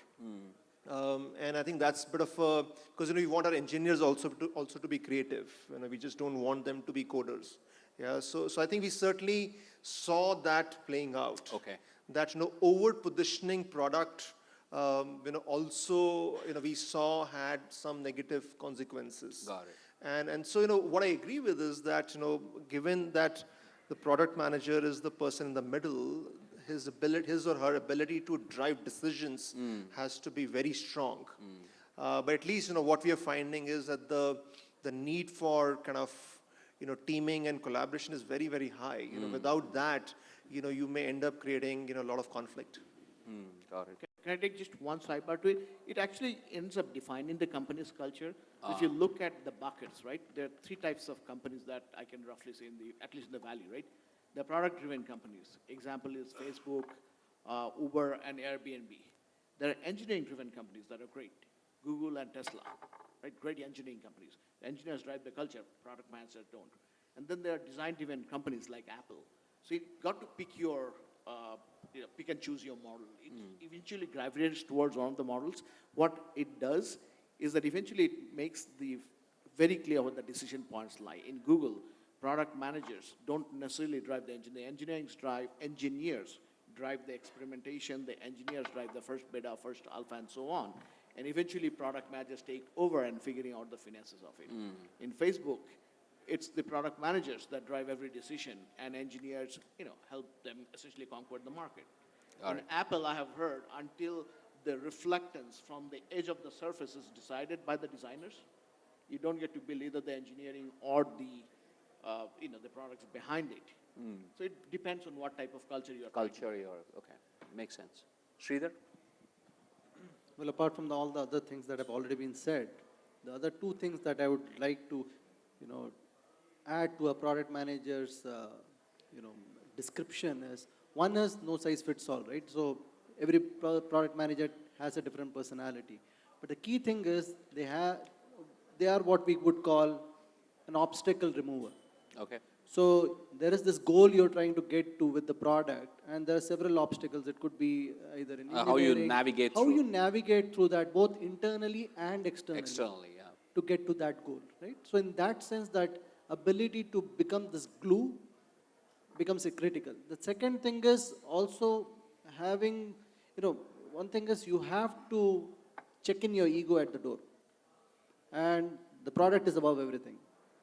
And I think that's a bit of a, because we want our engineers also to be creative. We just don't want them to be coders. Yeah, so I think we certainly saw that playing out. Okay. That over positioning product, also we saw had some negative consequences. Got it. And so what I agree with is that given that the product manager is the person in the middle, his or her ability to drive decisions has to be very strong. But at least what we are finding is that the need for kind of teaming and collaboration is very, very high. Without that, you may end up creating a lot of conflict. Got it. Can I take just one sidebar to it? It actually ends up defining the company's culture. If you look at the buckets, right, there are 3 types of companies that I can roughly say at least in the valley, right? The product-driven companies. Example is Facebook, Uber, and Airbnb. There are engineering-driven companies that are great. Google and Tesla, right? Great engineering companies. The engineers drive the culture, product managers don't. And then there are design-driven companies like Apple. So you got to pick your, pick and choose your model. It eventually gravitates towards one of the models. What it does is that eventually it makes very clear what the decision points lie. In Google, product managers don't necessarily drive the engineers drive the experimentation, the engineers drive the first beta, first alpha, and so on. And eventually product managers take over and figuring out the finesses of it. In Facebook, it's the product managers that drive every decision, and engineers, help them essentially conquer the market. In Apple, I have heard, until the reflectance from the edge of the surface is decided by the designers, you don't get to build either the engineering or the products behind it. So it depends on what type of culture you are. Okay, makes sense. Sridhar? Well, apart from all the other things that have already been said, the other 2 things that I would like to, add to a product manager's, description is, one is no size fits all, right? So every product manager has a different personality. But the key thing is they are what we would call an obstacle remover. Okay. So there is this goal you're trying to get to with the product, and there are several obstacles. It could be either in engineering. How you navigate how through. you navigate through that, both internally and externally. Externally, yeah. To get to that goal, right? So in that sense, that ability to become this glue becomes critical. The second thing is also having, one thing is you have to check in your ego at the door. And the product is above everything.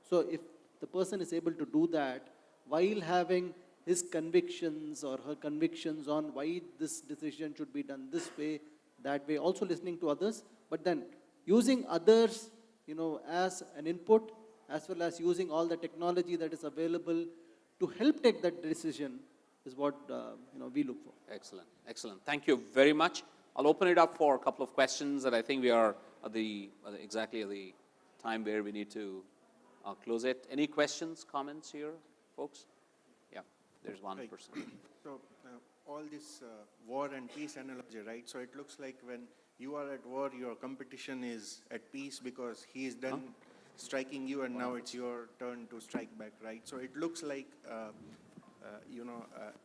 So if the person is able to do that while having his convictions or her convictions on why this decision should be done this way, that way, also listening to others, but then using others, as an input, as well as using all the technology that is available to help take that decision is what, we look for. Excellent, excellent. Thank you very much. I'll open it up for a couple of questions that I think we are at exactly at the time where we need to close it. Any questions, comments here, folks? Yeah, there's one person. So all this war and peace analogy, right? So it looks like when you are at war, your competition is at peace because he is done striking you, and now it's your turn to strike back, right? So it looks like,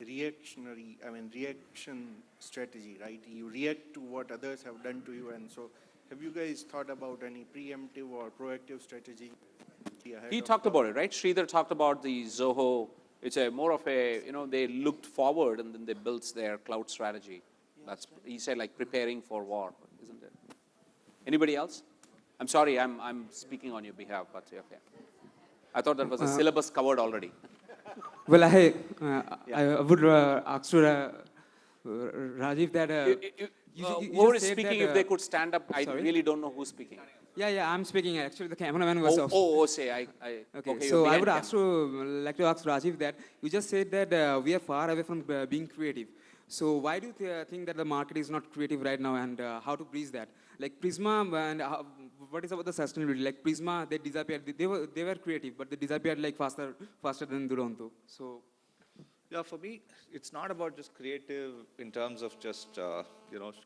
reaction strategy, right? You react to what others have done to you, and so have you guys thought about any preemptive or proactive strategy? He talked about it, right? Sridhar talked about the Zoho. It's more of a, they looked forward and then they built their cloud strategy. That's, he said, like preparing for war, isn't it? Anybody else? I'm sorry, I'm speaking on your behalf, but okay. I thought that was a syllabus covered already. Well, I would ask to Rajiv that you whoever just is said speaking, that, if they could stand up, I sorry? really don't know who's speaking. Yeah, I'm speaking. Actually, the cameraman was off. Say, Okay, you're so I behind would camera. like to ask Rajiv that you just said that we are far away from being creative. So why do you think that the market is not creative right now, and how to breeze that? Like Prisma, and what is about the sustainability? Like Prisma, they disappeared. They were creative, but they disappeared like faster than Duronto. So Yeah, for me, it's not about just creative in terms of just,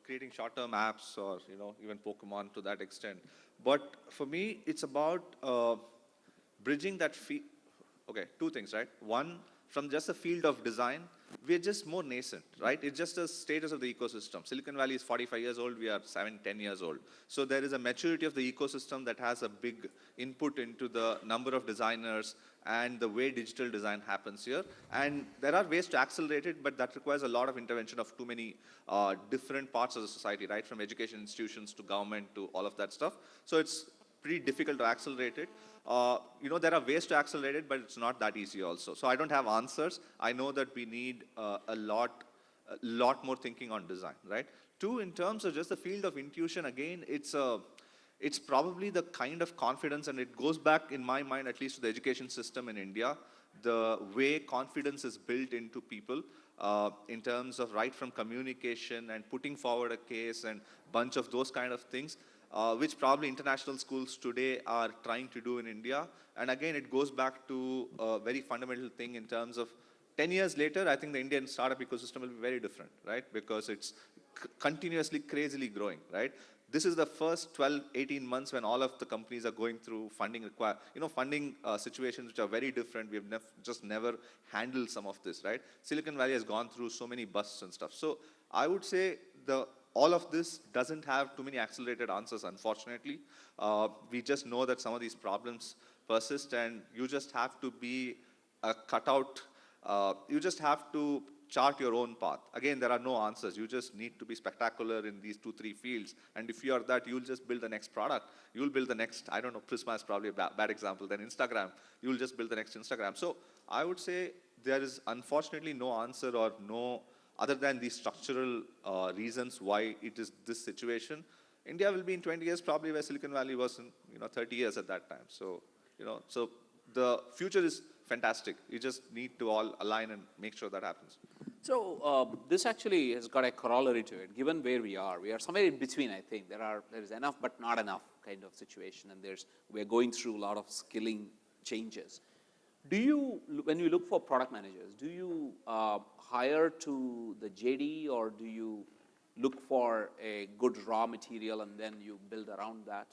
creating short-term apps or, even Pokemon to that extent. But for me, it's about bridging that okay, two things, right? One, from just the field of design, we're just more nascent, right? It's just the status of the ecosystem. Silicon Valley is 45 years old, we are 7, 10 years old. So there is a maturity of the ecosystem that has a big input into the number of designers and the way digital design happens here. And there are ways to accelerate it, but that requires a lot of intervention of too many different parts of the society, right? From education institutions to government to all of that stuff. So it's pretty difficult to accelerate it. There are ways to accelerate it, but it's not that easy also. So I don't have answers. I know that we need a lot more thinking on design, right? Two, in terms of just the field of intuition, again, it's probably the kind of confidence, and it goes back, in my mind, at least to the education system in India, the way confidence is built into people in terms of right from communication and putting forward a case and bunch of those kind of things. Which probably international schools today are trying to do in India. And again, it goes back to a very fundamental thing in terms of 10 years later, I think the Indian startup ecosystem will be very different, right? Because it's continuously, crazily growing, right? This is the first 12, 18 months when all of the companies are going through funding situations which are very different. We have just never handled some of this, right? Silicon Valley has gone through so many busts and stuff. So I would say all of this doesn't have too many accelerated answers, unfortunately. We just know that some of these problems persist, and you just have to be a cutout. You just have to chart your own path. Again, there are no answers. You just need to be spectacular in these 2, 3 fields. And if you are that, you'll just build the next product. You'll build the next, I don't know, Prisma is probably a bad example. Then Instagram, you'll just build the next Instagram. So I would say there is unfortunately no answer or no, other than these structural reasons why it is this situation. India will be in 20 years probably where Silicon Valley was in 30 years at that time. So, so the future is fantastic. You just need to all align and make sure that happens. So this actually has got a corollary to it. Given where we are somewhere in between, I think. There is enough but not enough kind of situation, and we're going through a lot of skilling changes. When you look for product managers, do you hire to the JD, or do you look for a good raw material and then you build around that?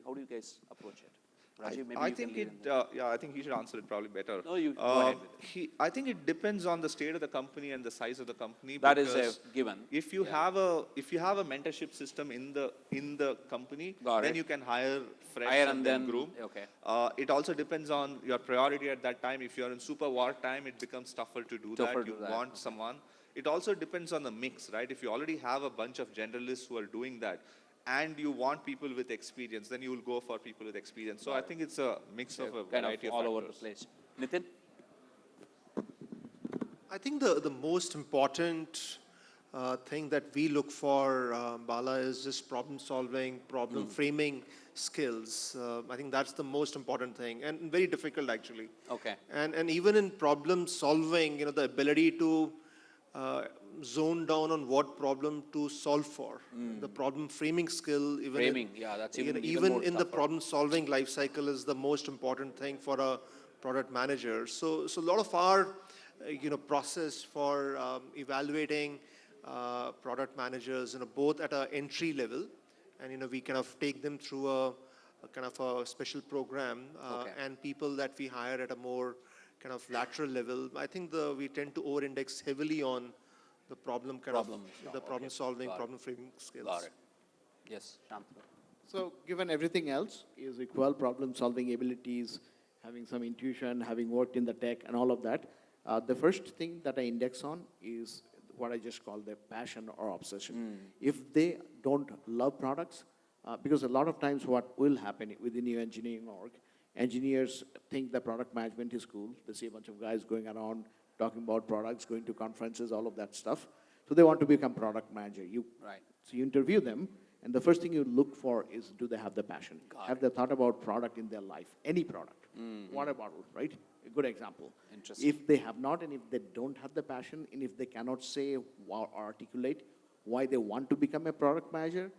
How do you guys approach it? Rajiv, maybe I think he should answer it probably better. No, you go ahead with it. I think it depends on the state of the company and the size of the company. That is a given. If you have a mentorship system in the company, then you can hire fresh and then groom. Okay. It also depends on your priority at that time. If you're in super war time, it becomes tougher to do that. You want someone. It also depends on the mix, right? If you already have a bunch of generalists who are doing that, and you want people with experience, then you will go for people with experience. So I think it's a mix of a variety of all factors. over the place. Nitin? I think the most important thing that we look for, Bala, is just problem solving, problem framing skills. I think that's the most important thing, and very difficult actually. Okay. And even in problem solving, the ability to zone down on what problem to solve for. The problem framing skill, that's even more in the tougher. problem solving life cycle is the most important thing for a product manager. So a lot of our process for evaluating product managers, both at an entry level, and we kind of take them through a kind of a special program, and people that we hire at a more kind of lateral level. I think we tend to over-index heavily on the problem solving, problem framing skills. Got it. Yes, Shantanu. So given everything else is equal, problem solving abilities, having some intuition, having worked in the tech and all of that, the first thing that I index on is what I just call the passion or obsession. If they don't love products, because a lot of times what will happen within your engineering org Engineers think that product management is cool. They see a bunch of guys going around talking about products, going to conferences, all of that stuff. So they want to become product manager. So you interview them, and the first thing you look for is, do they have the passion? Have they thought about product in their life? Any product. Water bottle, right? A good example. If they have not, and if they don't have the passion, and if they cannot say or articulate why they want to become a product manager,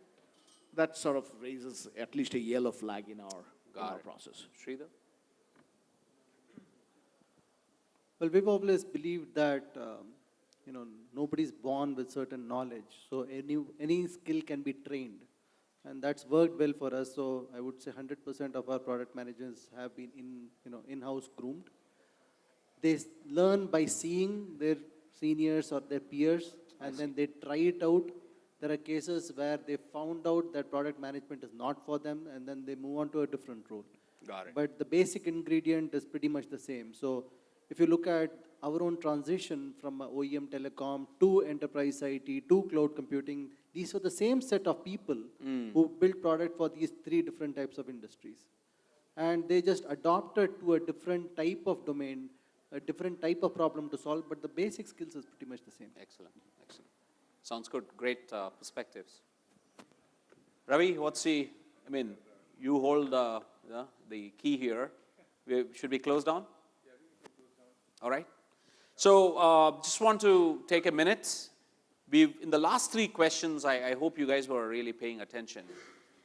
that sort of raises at least a yellow flag in our process. Sridhar? Well, we've always believed that nobody's born with certain knowledge, so any skill can be trained, and that's worked well for us. So I would say 100% of our product managers have been in-house groomed. They learn by seeing their seniors or their peers, and then they try it out. There are cases where they found out that product management is not for them, and then they move on to a different role. Got it. But the basic ingredient is pretty much the same. So if you look at our own transition from OEM telecom to enterprise IT to cloud computing, these are the same set of people who built product for these 3 different types of industries. And they just adopted to a different type of domain, a different type of problem to solve, but the basic skills is pretty much the same. Excellent, excellent. Sounds good, great perspectives. Ravi, you hold the key here. Should we close down? All right. So just want to take a minute. In the last 3 questions, I hope you guys were really paying attention,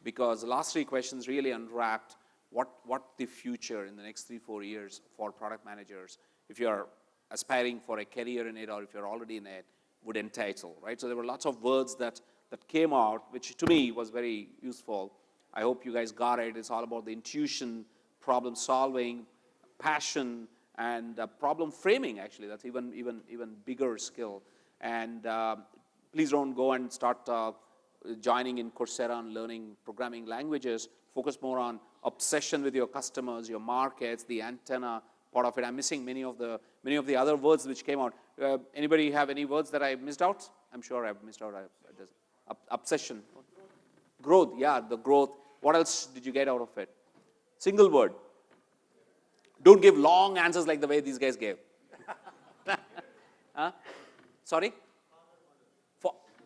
because the last 3 questions really unwrapped what the future in the next 3-4 years for product managers, if you're aspiring for a career in it or if you're already in it, would entitle, right? So there were lots of words that came out, which to me was very useful. I hope you guys got it. It's all about the intuition, problem solving, passion, and problem framing, actually. That's even bigger skill. And please don't go and start joining in Coursera and learning programming languages. Focus more on obsession with your customers, your markets, the antenna part of it. I'm missing many of the other words which came out. Anybody have any words that I missed out? I'm sure I've missed out. Obsession. Growth, yeah, the growth. What else did you get out of it? Single word. Don't give long answers like the way these guys gave. Huh? Sorry?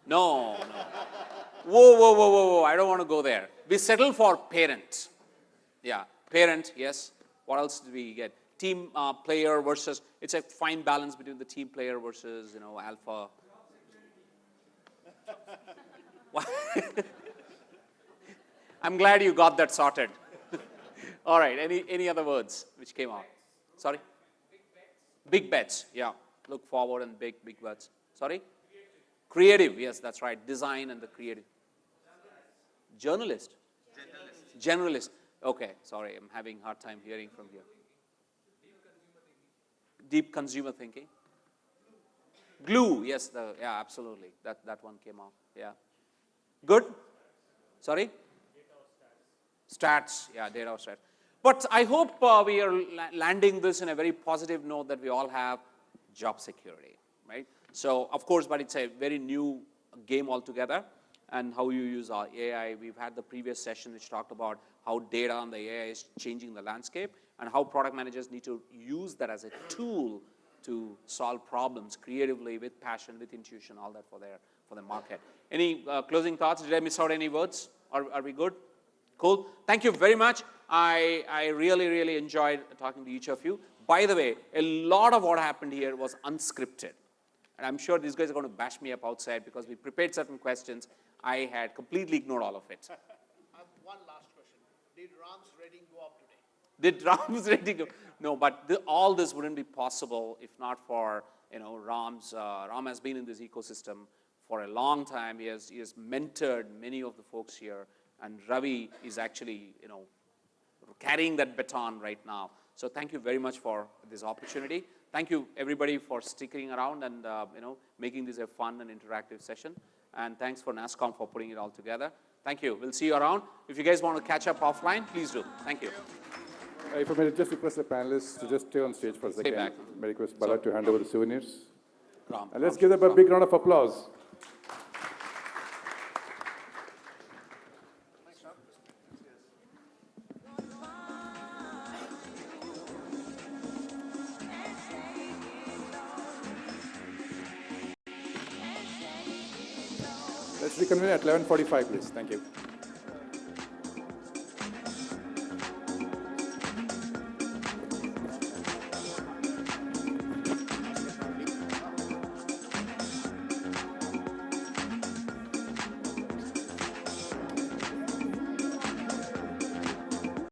No. Whoa. I don't want to go there. We settle for parent. Yeah, parent, yes. What else did we get? Team player versus, it's a fine balance between the team player versus, alpha. I'm glad you got that sorted. All right, any other words which came out? Sorry? Big bets, yeah. Look forward and big bets. Sorry? Creative, yes, that's right. Design and the creative. Journalist? Generalist. Okay, sorry, I'm having a hard time hearing from here. Deep consumer thinking. Glue, yes, yeah, absolutely. That one came out, yeah. Good? Sorry? Stats, yeah, data or stats. But I hope we are landing this in a very positive note that we all have job security, right? So, of course, but it's a very new game altogether, and how you use our AI. We've had the previous session which talked about how data and the AI is changing the landscape, and how product managers need to use that as a tool to solve problems creatively, with passion, with intuition, all that for the market. Any closing thoughts? Did I miss out any words? Are we good? Cool. Thank you very much. I really enjoyed talking to each of you. By the way, a lot of what happened here was unscripted. And I'm sure these guys are going to bash me up outside because we prepared certain questions. I had completely ignored all of it. One last question. Did Ram's rating go up today? Did Ram's rating go? No, but all this wouldn't be possible if not for Ram's. Ram has been in this ecosystem for a long time. He has mentored many of the folks here, and Ravi is actually carrying that baton right now. So thank you very much for this opportunity. Thank you everybody for sticking around and making this a fun and interactive session. And thanks for NASSCOM for putting it all together. Thank you. We'll see you around. If you guys want to catch up offline, please do. Thank you. If I may just request the panelists to just stay on stage for a second. Stay back. May I request Bala to hand over the souvenirs. Ram, and let's give them a big round of applause. Let's reconvene at 11:45, please. Thank you.